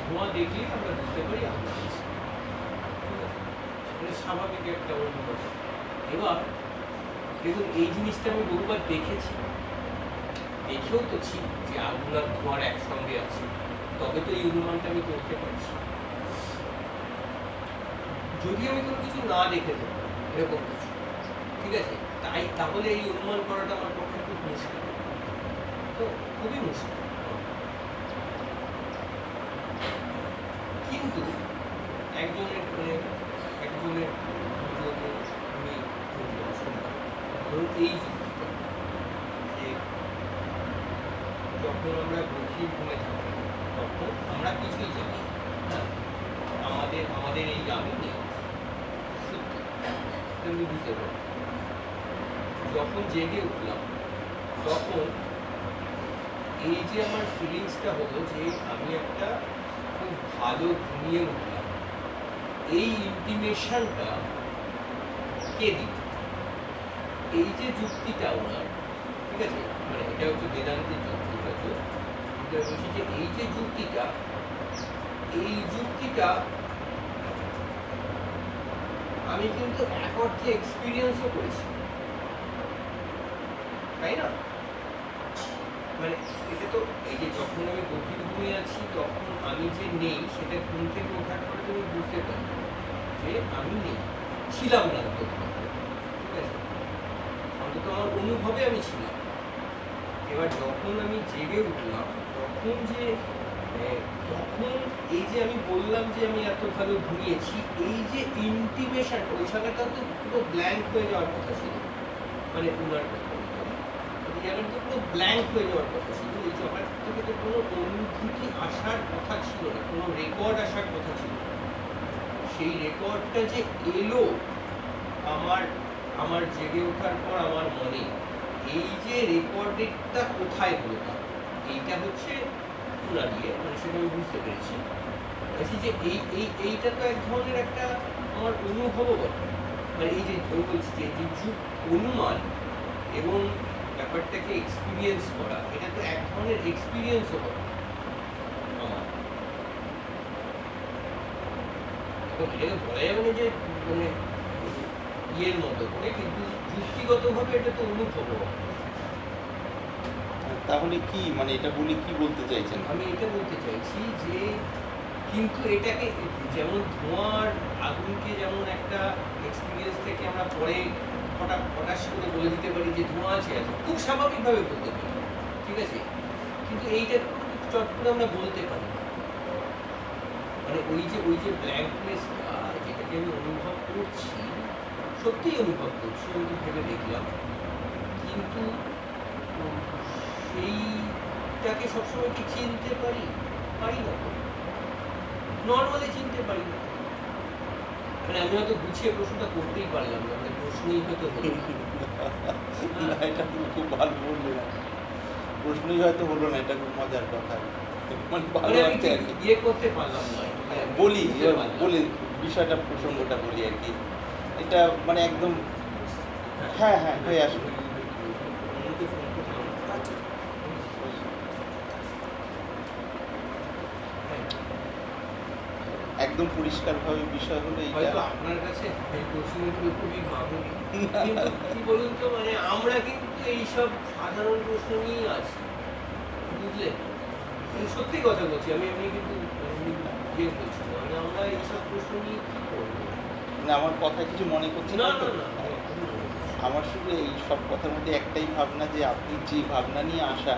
ধোঁয়া দেখলেই আমরা বুঝতে পারি আমরা আছি, ঠিক আছে, স্বাভাবিক একটা অনুভূতি। এবার দেখুন, এই জিনিসটা আমি বহুবার দেখেছি, দেখেও তো ছিল যে আগুন আর ধোঁয়ার একসঙ্গে আছে, তবে তো এই অনুমানটা আমি করতে পারছি। যদি আমি কোনো কিছু না দেখে থাকি, এরকম কিছু, ঠিক আছে, তাহলে এই অনুমান করাটা আমার পক্ষে খুব মুশকিল, তো খুবই মুশকিল। কিন্তু একজনের ভিডিওতে আমি ধরুন এই যে যখন আমরা গভীর ঘুমে থাকি, তখন আমরা কিছুই জানি না, আমাদের এই আমি নেই, সত্যি তুমি বুঝতে পারো। যখন জেগে উঠলাম, তখন এই যে আমার ফিলিংসটা হলো যে আমি একটা খুব ভালো ঘুমিয়ে উঠলাম, এই ইন্টিমেশনটা কে দিত? এই যে যুক্তিটা ওনার, ঠিক আছে, মানে এটা হচ্ছে বেদান্তের যুক্তি, হয়তো বলছি যে এই যে যুক্তিটা, এই যুক্তিটা আমি কিন্তু এক অর্থে এক্সপিরিয়েন্সও করেছি। তাই না? মানে এটা তো এই যে যখন আমি গভীর ঘুমিয়ে আছি তখন আমি যে নেই সেটা ঘুম থেকে ওঠার পরে তুমি বুঝতে পারো যে আমি নেই, ছিলাম না অন্তত, ঠিক আছে, অন্তত আমার অনুভবে আমি ছিলাম। এবার যখন আমি জেগে উঠলাম তখন যে তখন এই যে আমি বললাম যে আমি এত ভালো ঘুমিয়েছি, এই যে ইন্টিমেশন, ওই জায়গাটা তো পুরো ব্ল্যাঙ্ক হয়ে যাওয়ার কথা ছিল, মানে উনার কথা ওই জায়গাটা তো পুরো ব্ল্যাঙ্ক হয়ে যাওয়ার কথা ছিল। ওই জায়গাটা থেকে তো কোনো অনুভূতি আসার কথা ছিল না, কোনো রেকর্ড আসার কথা ছিল না। সেই রেকর্ডটা যে এলো আমার আমার জেগে ওঠার পর আমার মনে, এই যে রেকর্ডেডটা কোথায় হলো তা, এইটা হচ্ছে তুলা দিয়ে, মানে সেটা আমি বুঝতে পেরেছি। বলছি যে এইটা তো এক ধরনের একটা আমার অনুভবও বটে, মানে এই যে বলছি যে যুগ অনুমান এবং ব্যাপারটাকে এক্সপিরিয়েন্স করা, এটা তো এক ধরনের এক্সপিরিয়েন্সও বটে আমার। এখন এটাকে বলা যাবে না যে মানে ইয়ের মতো করে, কিন্তু যুক্তিগতভাবে এটা তো অনুভবও। তাহলে কি মানে এটা বলে কি বলতে চাইছেন? আমি এটা বলতে চাইছি যে কিন্তু এটাকে যেমন ধোঁয়ার আগুনকে যেমন একটা এক্সপিরিয়েন্স থেকে আমরা পরে হঠাৎ করে বলে দিতে পারি যে ধোঁয়া আছে, খুব স্বাভাবিকভাবে বলতে পারি, ঠিক আছে, কিন্তু এইটা চট করে আমরা বলতে পারি না। মানে ওই যে ব্ল্যাঙ্কনেসটা যেটাকে আমি অনুভব করছি, সত্যিই অনুভব করছি, আমি তো ভেবে দেখলাম, কিন্তু সেইটাকে সবসময় কি চিনতে পারি না তো, নর্মালি চিনতে পারি না। মানে আমি হয়তো গুছিয়ে প্রশ্নটা করতেই পারলাম না, মানে প্রশ্নই হয়তো হলো না। না, এটা খুব ভালো বললেন। প্রশ্নই হয়তো হলো না, এটা খুব মজার কথা। মানে ভালো মানে আমি লাগছে আর কি। ইয়ে করতে পারলাম না, বলি বুঝতে পারলাম। বলি বিষয়টা, প্রসঙ্গটা বলি আর কি। এটা মানে একদম হ্যাঁ হ্যাঁ হয়ে আসবে। অন্যকে ফোন করলাম। হ্যাঁ, একদম পরিষ্কারভাবে বিষয় হলো হয়তো এইটা। আপনার কাছে এই প্রশ্নগুলো খুবই মামুলি, কিন্তু কি বলুন তো, মানে আমরা কিন্তু এইসব সাধারণ প্রশ্ন নিয়েই আছি, বুঝলেন? মানে সত্যি কথা বলছি, আমি এমনি কিন্তু এমনি ইয়ে বলছি না, মানে আমরা এইসব প্রশ্ন নিয়ে কি করবো? না, আমার কথা কিছু মনে করছে না না না তো। না, আমি এখনই বলছি। আমার শুধু এই সব কথার মধ্যে একটাই ভাবনা, যে আপনি যে ভাবনা নিয়ে আসা,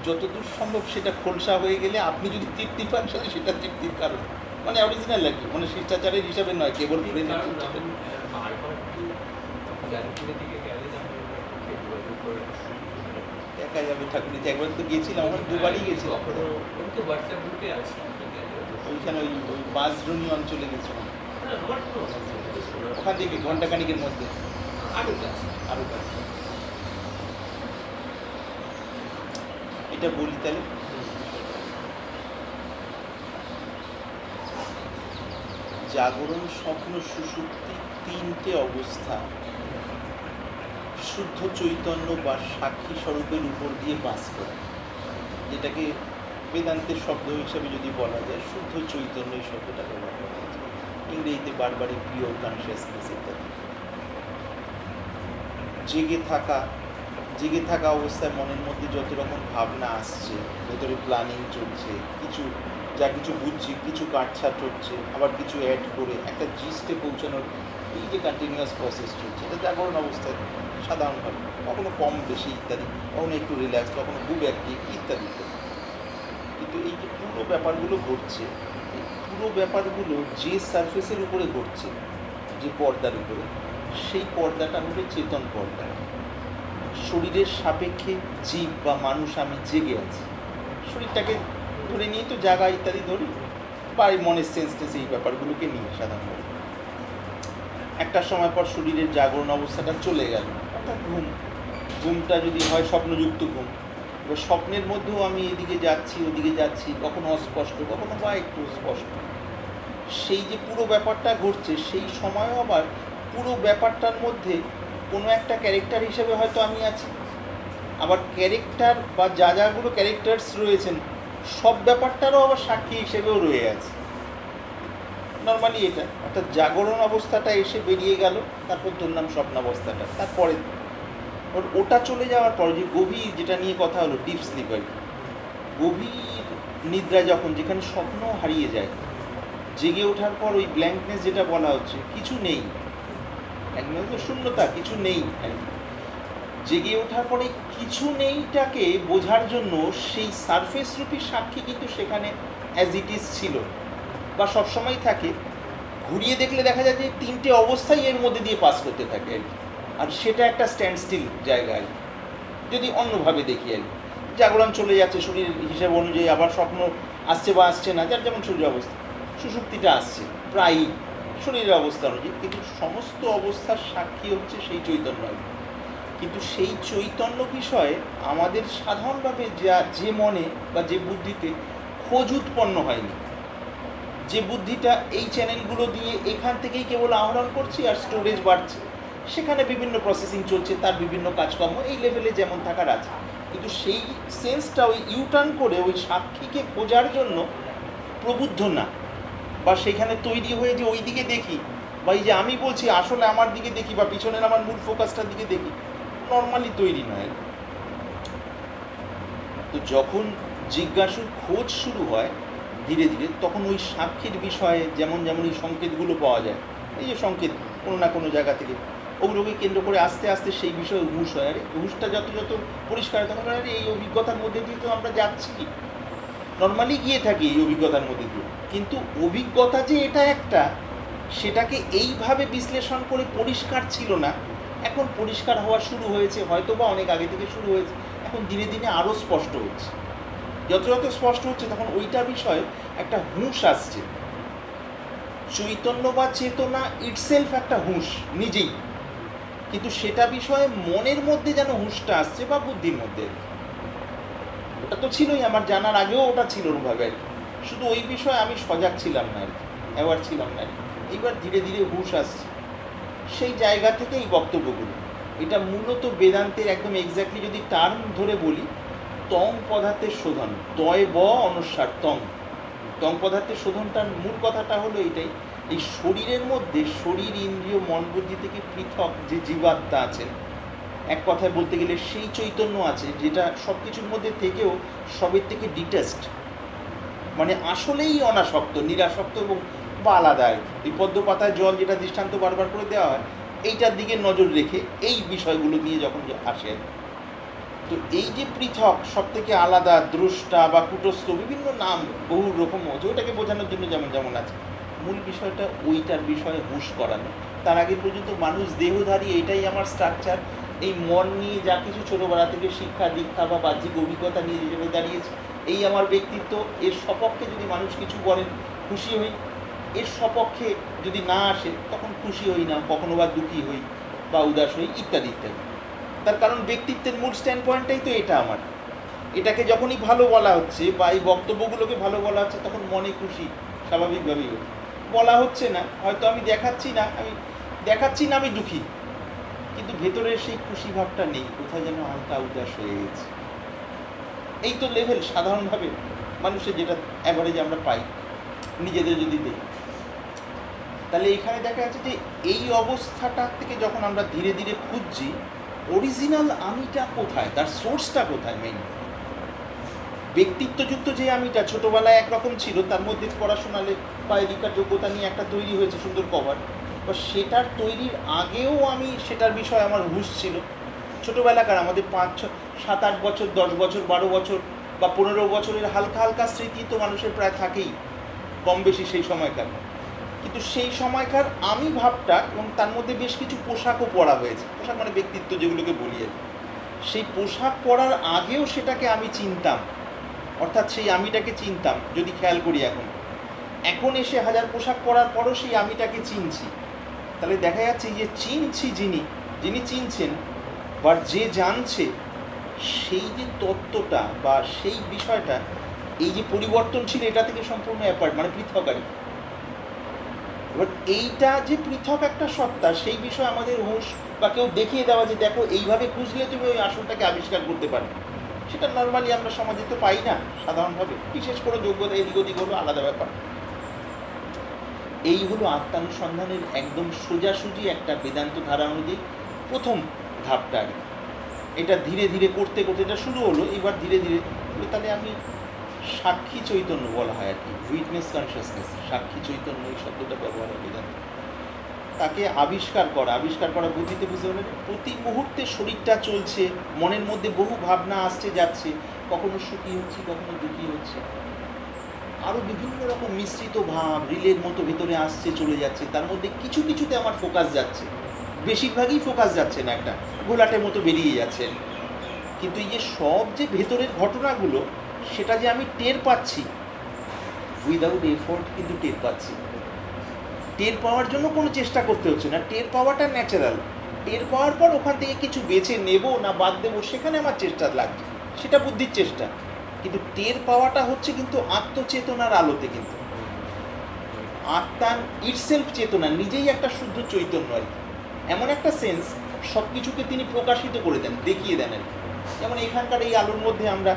যতদূর সম্ভব সেটা খোলসা হয়ে গেলে আপনি যদি তৃপ্তি পান সাথে সেটা তৃপ্তির কারণ, মানে অরিজিনাল আর কি, মানে শিষ্টাচারের হিসাবে নয়, কেবল ফ্রেন্ডের কারণ হিসাবে। বারবার তো জ্ঞানপুরের দিকে গেলে না যোগাযোগ করার দেখা যাবে ঠাকুরিতে, একবার তো গেছিলাম, আমার দুবারই গেছিলাম। কখনো আমি তো হোয়াটসঅ্যাপ গ্রুপে আছি, ওইখানে ওই বাঁশদ্রোণী অঞ্চলে গেছিলাম, হ্যাঁ আমার তো শোনা ওখান থেকে ঘন্টাখানিকের মধ্যে আরও কাছে। আরও কাছে। এটা বলি তাহলে, জাগরণ, স্বপ্ন, সুষুপ্তি, তিনটে অবস্থা শুদ্ধ চৈতন্য বা সাক্ষী স্বরূপের উপর দিয়ে বাস করে, যেটাকে বেদান্তের শব্দ হিসাবে যদি বলা যায়, শুদ্ধ চৈতন্য এই শব্দটা ব্যবহার করা হয়েছে। ইংরেজিতে বারবারই পিওর কনসিয়াসনেস ইত্যাদি। জেগে থাকা অবস্থায় মনের মধ্যে যত রকম ভাবনা আসছে, ভেতরে প্ল্যানিং চলছে, কিছু বুঝছি, কিছু কাটছাট হচ্ছে, আবার কিছু অ্যাড করে একটা জিস্টে পৌঁছানোর এই যে কন্টিনিউয়াস প্রসেস চলছে, এটা জাগরণ অবস্থায় সাধারণভাবে কখনো কম বেশি ইত্যাদি, কখনো একটু রিল্যাক্স, কখনো খুব অ্যাক্টিভ ইত্যাদি। কিন্তু এই যে পুরো ব্যাপারগুলো ঘটছে, এই পুরো ব্যাপারগুলো যে সারফেসের উপরে ঘটছে, যে পর্দার উপরে, সেই পর্দাটা হলো চেতন পর্দা। শরীরের সাপেক্ষে জীব বা মানুষ আমি জেগে আছি, শরীরটাকে ধরে নিয়ে তো জায়গা ইত্যাদি ধরি, বা এই মনের সেন্সটেন্স, এই ব্যাপারগুলোকে নিয়ে সাধারণত একটা সময় পর শরীরের জাগরণ অবস্থাটা চলে গেল, অর্থাৎ ঘুমটা যদি হয় স্বপ্নযুক্ত ঘুম, এবার স্বপ্নের মধ্যেও আমি এদিকে যাচ্ছি ওদিকে যাচ্ছি, কখনো অস্পষ্ট কখনো বা একটু স্পষ্ট, সেই যে পুরো ব্যাপারটা ঘটছে, সেই সময়ও আবার পুরো ব্যাপারটার মধ্যে কোনো একটা ক্যারেক্টার হিসেবে হয়তো আমি আছি, আবার ক্যারেক্টার বা যাগুলো ক্যারেক্টার্স রয়েছেন সব ব্যাপারটারও আবার সাক্ষী হিসেবেও রয়ে আছে। নর্মালি এটা, অর্থাৎ জাগরণ অবস্থাটা এসে বেরিয়ে গেল, তারপর ধরলাম স্বপ্নাবস্থাটা, তারপরে ওটা চলে যাওয়ার পর যে গভীর, যেটা নিয়ে কথা হলো ডিপ স্লিপ আর কি, গভীর নিদ্রা যখন, যেখানে স্বপ্ন হারিয়ে যায়, জেগে ওঠার পর ওই ব্ল্যাঙ্কনেস যেটা বলা হচ্ছে, কিছু নেই, একদম তো শূন্যতা, কিছু নেই আর কি। জেগে ওঠার পরে কিছু নেইটাকে বোঝার জন্য সেই সারফেস রূপী সাক্ষী কিন্তু সেখানে অ্যাজ ইট ইজ ছিল বা সবসময় থাকে। ঘুরিয়ে দেখলে দেখা যায় যে তিনটে অবস্থাই এর মধ্যে দিয়ে পাস করতে থাকে আর কি, আর সেটা একটা স্ট্যান্ড স্টিল জায়গা আর কি। যদি অন্যভাবে দেখি আর কি, জাগরণ চলে যাচ্ছে শরীর হিসাব অনুযায়ী, আবার স্বপ্ন আসছে বা আসছে না, যার যেমন শরীরের অবস্থা, সুষুপ্তিটা আসছে প্রায়ই শরীরের অবস্থা অনুযায়ী, কিন্তু সমস্ত অবস্থার সাক্ষী হচ্ছে সেই চৈতন্য। কিন্তু সেই চৈতন্য বিষয়ে আমাদের সাধারণভাবে যে মনে বা যে বুদ্ধিতে খোঁজ উৎপন্ন হয়নি, যে বুদ্ধিটা এই চ্যানেলগুলো দিয়ে এখান থেকেই কেবল আহরণ করছি আর স্টোরেজ বাড়ছে, সেখানে বিভিন্ন প্রসেসিং চলছে, তার বিভিন্ন কাজকর্ম এই লেভেলে যেমন থাকার আছে, কিন্তু সেই সেন্সটা ওই ইউটার্ন করে ওই সাক্ষীকে খোঁজার জন্য প্রবুদ্ধ না, বা সেখানে তৈরি হয়ে যে ওই দিকে দেখি, বা এই যে আমি বলছি আসলে আমার দিকে দেখি, বা পিছনের আমার মূল ফোকাসটার দিকে দেখি, নর্মালি তৈরি নয়। তো যখন জিজ্ঞাসুর খোঁজ শুরু হয় ধীরে ধীরে, তখন ওই সাক্ষীর বিষয়ে যেমন যেমন এই সংকেতগুলো পাওয়া যায়, এই যে সংকেত কোনো না কোনো জায়গা থেকে, ওগুলোকে কেন্দ্র করে আস্তে আস্তে সেই বিষয়ে হুঁশ হয়। আরে হুঁশটা যত যত পরিষ্কার, তখন আরে এই অভিজ্ঞতার মধ্যে দিয়ে তো আমরা যাচ্ছি, নর্মালি গিয়ে থাকি এই অভিজ্ঞতার মধ্যে দিয়ে, কিন্তু অভিজ্ঞতা যে এটা একটা, সেটাকে এইভাবে বিশ্লেষণ করে পরিষ্কার ছিল না, এখন পরিষ্কার হওয়া শুরু হয়েছে, হয়তো বা অনেক আগে থেকে শুরু হয়েছে, এখন দিনে দিনে আরও স্পষ্ট হচ্ছে। যত যত স্পষ্ট হচ্ছে তখন ওইটা বিষয়ে একটা হুঁশ আসছে। চৈতন্য বা চেতনা ইটসেলফ একটা হুঁশ নিজেই, কিন্তু সেটা বিষয়ে মনের মধ্যে যেন হুঁশটা আসছে, বা বুদ্ধির মধ্যে। ওটা তো ছিলই, আমার জানার আগেও ওটা ছিল ওভাবে আর কি, শুধু ওই বিষয়ে আমি সজাগ ছিলাম না আর কি, অ্যাওয়ার ছিলাম না আর কি। এইবার ধীরে ধীরে হুঁশ আসছে, সেই জায়গা থেকে এই বক্তব্যগুলো। এটা মূলত বেদান্তের একদম এক্স্যাক্টলি যদি টার্ম ধরে বলি, তং পদার্থের শোধন, তয় ব অনুসার তং, তং পদার্থের শোধনটার মূল কথাটা হলো এইটাই, এই শরীরের মধ্যে শরীর ইন্দ্রিয় মন বুদ্ধি থেকে পৃথক যে জীবাত্মা আছেন, এক কথায় বলতে গেলে সেই চৈতন্য আছে যেটা সব কিছুর মধ্যে থেকেও সবের থেকে ডিটেস্ট, মানে আসলেই অনাসক্ত, নিরাসক্ত এবং বা আলাদা। এই পদ্ম পাতায় জল যেটা দৃষ্টান্ত বারবার করে দেওয়া হয়, এইটার দিকে নজর রেখে এই বিষয়গুলো নিয়ে যখন আসে, তো এই যে পৃথক, সব থেকে আলাদা, দ্রষ্টা বা কুটস্থ, বিভিন্ন নাম বহু রকম আছে, ওটাকে বোঝানোর জন্য যেমন যেমন আছে, মূল বিষয়টা ওইটার বিষয়ে হুঁশ করানো। তার আগে পর্যন্ত মানুষ দেহধারী, এটাই আমার স্ট্রাকচার, এই মন নিয়ে যা কিছু ছোটোবেলা থেকে শিক্ষা দীক্ষা বা বাহ্যিক অভিজ্ঞতা নিয়ে যেভাবে দাঁড়িয়েছে, এই আমার ব্যক্তিত্ব, এর সপক্ষে যদি মানুষ কিছু বলেন খুশি হই, এর সপক্ষে যদি না আসে তখন খুশি হই না, কখনো বা দুঃখী হই বা উদাস হই ইত্যাদি ইত্যাদি। তার কারণ ব্যক্তিত্বের মূল স্ট্যান্ড পয়েন্টটাই তো এটা আমার। এটাকে যখনই ভালো বলা হচ্ছে বা এই বক্তব্যগুলোকে ভালো বলা হচ্ছে, তখন মনে খুশি স্বাভাবিকভাবেই হচ্ছে। বলা হচ্ছে না, হয়তো আমি দেখাচ্ছি না আমি দুঃখী, কিন্তু ভেতরের সেই খুশি ভাবটা নেই, কোথায় যেন হালকা উদাস হয়ে গেছে। এই তো লেভেল সাধারণভাবে মানুষের, যেটা অ্যাভারেজ আমরা পাই নিজেদের যদি দেখি। তাহলে এখানে দেখা যাচ্ছে যে এই অবস্থাটা থেকে যখন আমরা ধীরে ধীরে খুঁজছি অরিজিনাল আমিটা কোথায়, তার সোর্সটা কোথায়, মেইন ব্যক্তিত্বযুক্ত যে আমিটা ছোটোবেলায় একরকম ছিল, তার মধ্যে পড়াশোনালে বা এদিকার যোগ্যতা নিয়ে একটা তৈরি হয়েছে সুন্দর কভার, বা সেটার তৈরির আগেও আমি সেটার বিষয়ে আমার হুঁশ ছিল। ছোটোবেলাকার আমাদের 5, 7, 8 বছর, 10 বছর, 12 বছর বা 15 বছরের হালকা হালকা স্মৃতি তো মানুষের প্রায় থাকেই কম বেশি সেই সময়কার, কিন্তু সেই সময়কার আমি ভাবটা, এবং তার মধ্যে বেশ কিছু পোশাকও পরা হয়েছে, পোশাক মানে ব্যক্তিত্ব যেগুলোকে বলি আর কি, সেই পোশাক পরার আগেও সেটাকে আমি চিনতাম, অর্থাৎ সেই আমিটাকে চিনতাম। যদি খেয়াল করি এখন এসে 1000 পোশাক পরার পরও সেই আমিটাকে চিনছি, তাহলে দেখা যাচ্ছে যে চিনছি, যিনি চিনছেন বা যে জানছে, সেই যে তত্ত্বটা বা সেই বিষয়টা, এই যে পরিবর্তনশীল, এটা থেকে সম্পূর্ণ অ্যাপার্ট, মানে পৃথক আর কি। এবার এইটা যে পৃথক একটা সত্তা, সেই বিষয়ে আমাদের হুঁশ বা কেউ দেখিয়ে দেওয়া যে দেখো এইভাবে খুঁজলে তুমি ওই আসলটাকে আবিষ্কার করতে পারবে, সেটা নর্মালি আমরা সমাজে তো পাই না সাধারণভাবে, বিশেষ করে যোগ্যতা এদিক ওদিক হলো আলাদা ব্যাপার। এই হলো আত্মানুসন্ধানের একদম সোজাসুজি একটা বেদান্ত ধারা অনুযায়ী প্রথম ধাপটা আর কি। এটা ধীরে ধীরে করতে করতে এটা শুরু হলো, এবার ধীরে ধীরে তাহলে আমি সাক্ষী চৈতন্য বলা হয় আর কি, উইটনেস কনসিয়াসনেস, সাক্ষী চৈতন্য এই শব্দটা ব্যবহার হবে জানো। তাকে আবিষ্কার করা বুদ্ধিতে বুঝতে পারলে প্রতি মুহূর্তে শরীরটা চলছে, মনের মধ্যে বহু ভাবনা আসছে যাচ্ছে, কখনো সুখী হচ্ছি কখনো দুঃখী হচ্ছে, আরও বিভিন্ন রকম মিশ্রিত ভাব রিলের মতো ভেতরে আসছে চলে যাচ্ছে, তার মধ্যে কিছু কিছুতে আমার ফোকাস যাচ্ছে, বেশিরভাগই ফোকাস যাচ্ছে না, একটা গোলাটের মতো বেরিয়ে যাচ্ছে। কিন্তু এই যে সব যে ভেতরের ঘটনাগুলো সেটা যে আমি টের পাচ্ছি উইদাউট এফোর্ট, কিন্তু টের পাচ্ছি। টের পাওয়ার জন্য কোনো চেষ্টা করতে হচ্ছে না, টের পাওয়াটা ন্যাচারাল। টের পাওয়ার পর ওখান থেকে কিছু বেছে নেব না বাদ দেবো সেখানে আমার চেষ্টা লাগছে, সেটা বুদ্ধির চেষ্টা। কিন্তু টের পাওয়াটা হচ্ছে কিন্তু আত্মচেতনার আলোতে, কিন্তু আত্মার ইটসেলফ চেতনা নিজেই একটা শুদ্ধ চৈতন্য আর কি। এমন একটা সেন্স সব কিছুকে তিনি প্রকাশিত করে দেন, দেখিয়ে দেন আর কি। যেমন এখানকার এই আলোর মধ্যে আমরা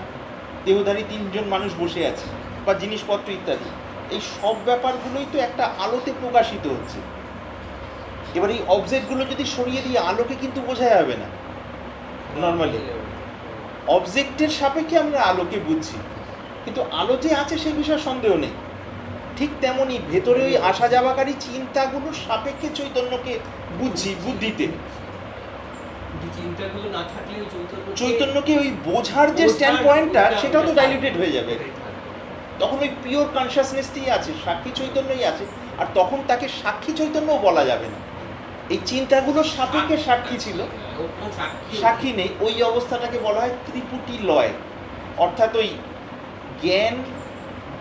দেহধারী 3 জন মানুষ বসে আছি বা জিনিসপত্র ইত্যাদি, এই সব ব্যাপারগুলোই তো একটা আলোতে প্রকাশিত হচ্ছে। এবার এই অবজেক্টগুলো যদি সরিয়ে দিয়ে আলোকে কিন্তু বোঝা যাবে না নর্মালি, অবজেক্টের সাপেক্ষে আমরা আলোকে বুঝছি, কিন্তু আলো যে আছে সে বিষয়ে সন্দেহ নেই। ঠিক তেমনই ভেতরে ওই আসা যাওয়াকারী চিন্তাগুলোর সাপেক্ষে চৈতন্যকে বুঝছি বুদ্ধিতে। চিন্তাগুলো না থাকলেও চৈতন্যকে ওই বোঝার যে স্ট্যান্ড পয়েন্টটা সেটাও তো ডাইলিউটেড হয়ে যাবে, তখন ওই পিওর কনসিয়াসনেসটাই আছে, সাক্ষী চৈতন্যই আছে। আর তখন তাকে সাক্ষী চৈতন্যও বলা যাবে না, এই চিন্তাগুলোর সাপেক্ষে সাক্ষী ছিল, সাক্ষী নেই, ওই অবস্থাটাকে বলা হয় ত্রিপুটি লয়। অর্থাৎ ওই জ্ঞান,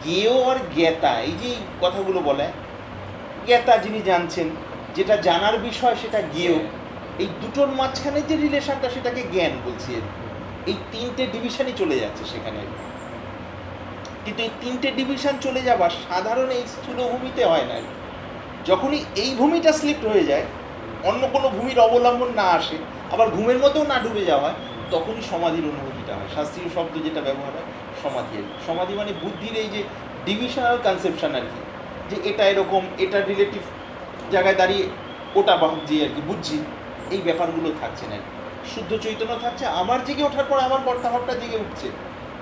জ্ঞেয় আর জ্ঞাতা, এই যে কথাগুলো বলে, জ্ঞাতা যিনি জানছেন, যেটা জানার বিষয় সেটা জ্ঞেয়, এই দুটোর মাঝখানে যে রিলেশনটা সেটাকে জ্ঞান বলছি। এই 3টে ডিভিশনই চলে যাচ্ছে সেখানে। কিন্তু এই 3টে ডিভিশন চলে যাবার সাধারণ এই স্থূল ভূমিতে হয় না। যখনই এই ভূমিটা স্লিপ্ট হয়ে যায়, অন্য কোনো ভূমির অবলম্বন না আসে, আবার ঘুমের মধ্যেও না ডুবে যাওয়া হয়, তখনই সমাধির অনুভূতিটা হয়। শাস্ত্রীয় শব্দ যেটা ব্যবহার হয় সমাধি। সমাধি মানে বুদ্ধির এই যে ডিভিশনাল কনসেপশন আর কি, যে এটা এরকম, এটা রিলেটিভ জায়গায় দাঁড়িয়ে ওটা ভাবছি আর কি, বুঝছি, এই ব্যাপারগুলো থাকছে না। শুদ্ধ চৈতন্য থাকছে, আমার জেগে ওঠার পর আমার কর্তাভাবটা জেগে উঠছে,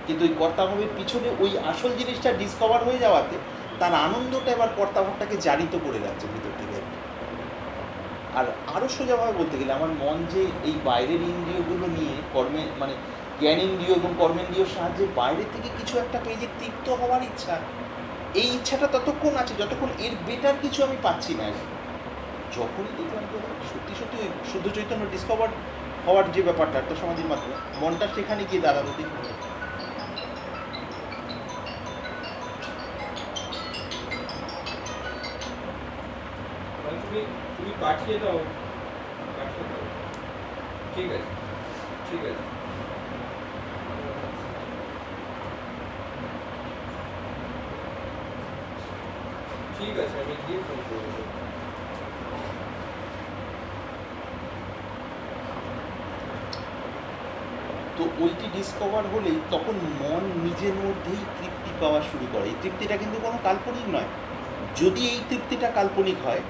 কিন্তু ওই কর্তাভাবের পিছনে ওই আসল জিনিসটা ডিসকভার হয়ে যাওয়াতে তার আনন্দটা এবার কর্তাভাবটাকে জারিত করে যাচ্ছে ভিতর থেকে। আর আরও সোজাভাবে বলতে গেলে আমার মন যে এই বাইরের ইন্দ্রিয়গুলো নিয়ে কর্মে, মানে জ্ঞান ইন্দ্রিয় এবং কর্মেন্দ্রিয়র সাহায্যে বাইরে থেকে কিছু একটা পেয়ে যে তৃপ্ত হওয়ার ইচ্ছা, এই ইচ্ছাটা ততক্ষণ আছে যতক্ষণ এর বেটার কিছু আমি পাচ্ছি না। যখনই দেখলাম সত্যি সত্যি ওই শুদ্ধ চৈতন্য ডিসকভার হওয়ার যে ব্যাপারটা একটা সমাজের মাধ্যমে, মনটা সেখানে গিয়ে দাঁড়ালো। তুমি পাঠিয়ে দাও, ঠিক আছে ঠিক আছে। ঠিক আছে, আমি গিয়ে ফোন করবো। তো ওইটি ডিসকভার হলেই তখন মন নিজের মধ্যেই তৃপ্তি পাওয়া শুরু করে। এই তৃপ্তিটা কিন্তু কোনো কাল্পনিক নয়। যদি এই তৃপ্তিটা কাল্পনিক হয়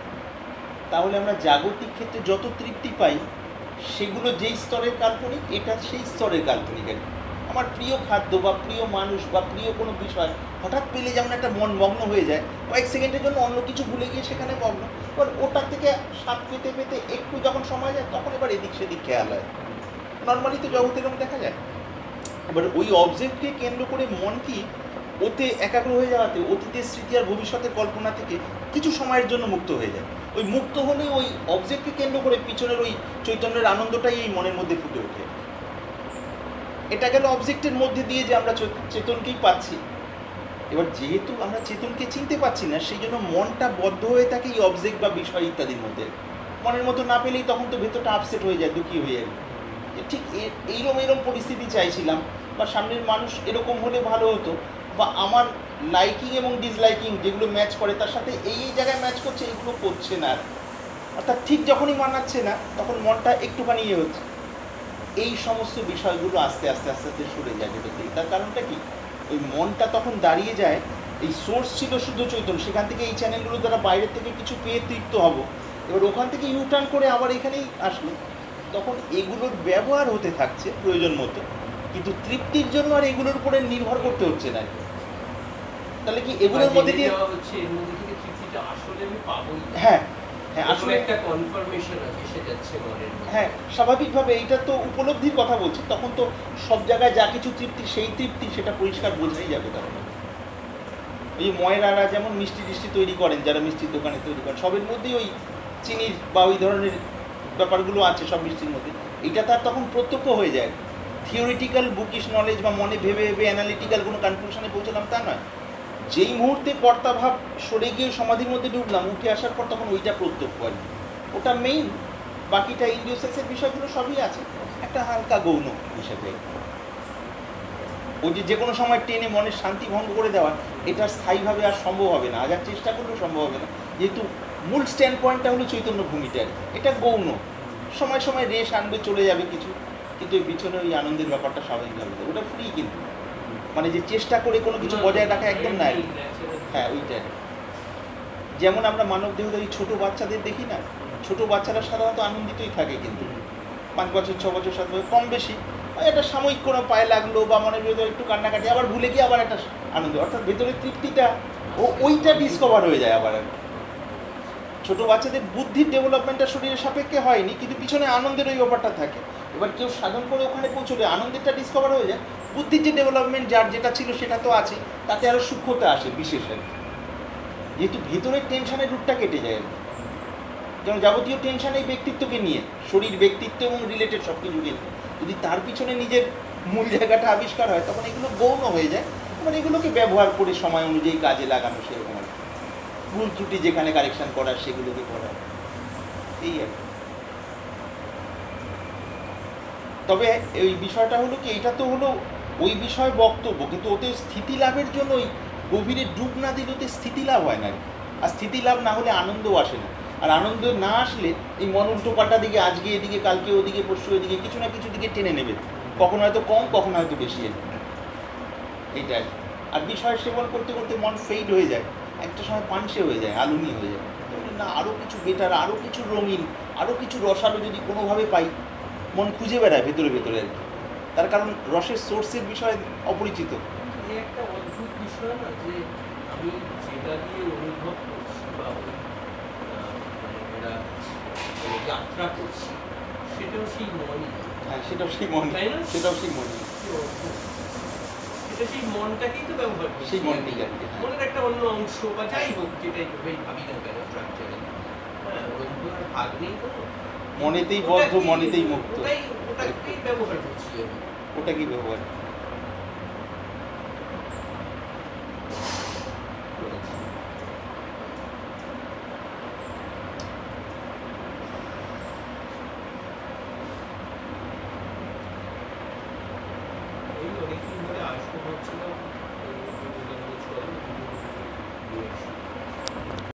তাহলে আমরা জাগতিক ক্ষেত্রে যত তৃপ্তি পাই সেগুলো যেই স্তরের কাল্পনিক, এটা সেই স্তরের কাল্পনিক আর কি। আমার প্রিয় খাদ্য বা প্রিয় মানুষ বা প্রিয় কোনো বিষয় হঠাৎ পেলে যেমন একটা মন মগ্ন হয়ে যায়, কয়েক সেকেন্ডের জন্য অন্য কিছু ভুলে গিয়ে সেখানে মগ্ন, এবার ওটা থেকে স্বাদ পেতে পেতে একটু যখন সময় যায় তখন এবার এদিক সেদিক খেয়াল হয়। নর্মালি তো জগতে এরকম দেখা যায়। এবার ওই অবজেক্টকে কেন্দ্র করে মন কি ওতে একাগ্র হয়ে যাওয়াতে অতীতের স্মৃতি আর ভবিষ্যতের কল্পনা থেকে কিছু সময়ের জন্য মুক্ত হয়ে যায়। ওই মুক্ত হলে ওই অবজেক্টকে কেন্দ্র করে পিছনের ওই চৈতন্যের আনন্দটাই এই মনের মধ্যে ফুটে ওঠে। এটা গেল অবজেক্টের মধ্যে দিয়ে যে আমরা চেতনকেই পাচ্ছি। এবার যেহেতু আমরা চেতনকে চিনতে পারছি না, সেই জন্য মনটা বদ্ধ হয়ে থাকে এই অবজেক্ট বা বিষয় ইত্যাদির মধ্যে। মনের মতো না পেলেই তখন তো ভেতরটা আপসেট হয়ে যায়, দুঃখী হয়ে যায়, ঠিক এইরকম পরিস্থিতি চাইছিলাম, বা সামনের মানুষ এরকম হলে ভালো হতো, বা আমার লাইকিং এবং ডিসলাইকিং যেগুলো ম্যাচ করে তার সাথে এই জায়গায় ম্যাচ করছে, এগুলো করছে না। অর্থাৎ ঠিক যখনই মানাচ্ছে না তখন মনটা একটুখানি ইয়ে হচ্ছে। এই সমস্ত বিষয়গুলো আস্তে আস্তে আস্তে আস্তে সরে যায় ভেতর থেকে। তার কারণটা কি, ওই মনটা তখন দাঁড়িয়ে যায়, এই সোর্স ছিল শুদ্ধ চৈতন্য, সেখান থেকে এই চ্যানেলগুলো দ্বারা বাইরের থেকে কিছু পেয়ে তৃপ্ত হব, এবার ওখান থেকে ইউটার্ন করে আবার এখানেই আসলো। তখন এগুলোর ব্যবহার হতে থাকছে প্রয়োজন মতো, কিন্তু তৃপ্তির জন্য আর এগুলোর উপরে নির্ভর করতে হচ্ছে না। তাহলে কি এগুলোর মধ্যে দিয়ে হচ্ছে এর মধ্যে থেকে তৃপ্তিটা আসলে আমি পাবোই না। হ্যাঁ হ্যাঁ আসলে আসলে একটা কনফার্মেশন এসে যাচ্ছে মনের মধ্যে। হ্যাঁ স্বাভাবিকভাবে এইটা তো উপলব্ধির কথা বলছি, তখন তো সব জায়গায় যা কিছু তৃপ্তি সেই তৃপ্তি সেটা পরিষ্কার বোঝাই যাবে তখন। ওই ময়রারা যেমন মিষ্টি টিষ্টি তৈরি করেন, যারা মিষ্টির দোকানে তৈরি করেন, সবের মধ্যেই ওই চিনির বা ওই ধরনের ব্যাপারগুলো আছে সব মিষ্টির মধ্যে। এইটা তার তখন প্রত্যক্ষ হয়ে যায়। থিওরিটিক্যাল বুকিশ নলেজ বা মনে ভেবে ভেবে অ্যানালিটিক্যাল কোনো কনক্লুশনে পৌঁছলাম তা নয়। যেই মুহূর্তে কর্তাভাব সরে গিয়ে সমাধির মধ্যে ঢুকলাম, উঠে আসার পর তখন ওইটা প্রত্যক্ষ আর কি। ওটা মেইন, বাকিটা ইন্ডিওসেক্সের বিষয়গুলো সবই আছে একটা হালকা গৌণ হিসেবে। ওই যে কোনো সময় টেনে মনের শান্তি ভঙ্গ করে দেওয়া, এটা স্থায়ীভাবে আর সম্ভব হবে না, হাজার চেষ্টা করলেও সম্ভব হবে না, যেহেতু মূল স্ট্যান্ড পয়েন্টটা হলো চৈতন্য ভূমিটার। এটা গৌণ, সময় সময় রেশ আনবে, চলে যাবে কিছু, কিন্তু ওই পিছনে ওই আনন্দের ব্যাপারটা স্বাভাবিকভাবে ওটা ফ্রি, কিন্তু মানে যে চেষ্টা করে কোনো কিছু বজায় রাখা একদম নাই। হ্যাঁ ওইটাই। যেমন আমরা মানব দেহধারী ছোট বাচ্চাদের দেখি না, ছোট বাচ্চারা সাধারণত আনন্দিতই থাকে, কিন্তু 5 বছর 6 বছর 7 বছর কম বেশি একটা সাময়িক কোনো পায়ে লাগলো বা মনের ভেতরে একটু কান্নাকাটি, আবার ভুলে গিয়ে আবার একটা আনন্দ, অর্থাৎ ভেতরের তৃপ্তিটা ওইটা ডিসকভার হয়ে যায় আবার। ছোট বাচ্চাদের বুদ্ধির ডেভেলপমেন্টটা শরীরের সাপেক্ষে হয়নি, কিন্তু পিছনে আনন্দের ওই ব্যাপারটা থাকে। এবার কেউ সাধন করে ওখানে পৌঁছলে আনন্দেরটা ডিসকভার হয়ে যায়, বুদ্ধির যে ডেভেলপমেন্ট যার যেটা ছিল সেটা তো আছে, তাতে আরও সূক্ষ্মতা আসে বিশেষ আর কি। যেহেতু ভেতরের টেনশনের রুটটা কেটে যায় আর কি। যেমন যাবতীয় টেনশন এই ব্যক্তিত্বকে নিয়ে, শরীর, ব্যক্তিত্ব এবং রিলেটেড সব কিছু নিয়ে, যদি তার পিছনে নিজের মূল জায়গাটা আবিষ্কার হয়, তখন এগুলো গৌণ হয়ে যায়। মানে এগুলোকে ব্যবহার করে সময় অনুযায়ী কাজে লাগানো, সেরকম আর কি। ভুল ত্রুটি যেখানে কারেকশন করার সেগুলোকে করা, এই আর কি। তবে এই বিষয়টা হলো কি, এটা তো হলো ওই বিষয় বক্তব্য, কিন্তু ওতে স্থিতি লাভের জন্য ওই গভীরে ডুব না দিলে ওতে স্থিতি লাভ হয় না। আর স্থিতি লাভ না হলে আনন্দও আসে না, আর আনন্দ না আসলে এই মন উল্টো পাল্টা দিকে, আজকে এদিকে কালকে ওদিকে পরশু ওদিকে কিছু না কিছু দিকে টেনে নেবে, কখনো হয়তো কম কখনো হয়তো বেশি। এইটাই। আর বিষয় সেবন করতে করতে মন ফেইড হয়ে যায়, একটা সময় পানসে হয়ে যায়, আলুনি হয়ে যায়। না আরও কিছু বেটার, আরও কিছু রঙিন, আরও কিছু রসালো যদি কোনোভাবে পাই, মন খুঁজে বেড়ায় ভেতরে ভেতরে আর কি। তার কারণ রসের সোর্সের বিষয়ে অপরিচিত। এই একটা অদ্ভুত বিষয় না, যে আমি যেটা দিয়ে অনুভব করছি বা যাত্রা করছি, সেটাও সেই মনই। হ্যাঁ সেটাও সেই মন, তাই না? সেটাও সেই মন, সেটা সেই মনটাকেই তো ব্যবহার করছি, সেই মনটাই আর কি। মনের একটা অন্য অংশ বা যাই হোক, যেটাই ভাবি না কেন স্ট্রাকচারে, হ্যাঁ ওরকম কোনো ভাগ নেই তো, মনেতেই বদ্ধ, মনেতেই মুক্ত, ওটাকেই ব্যবহার করছি আমি। ওটাকেই ব্যবহার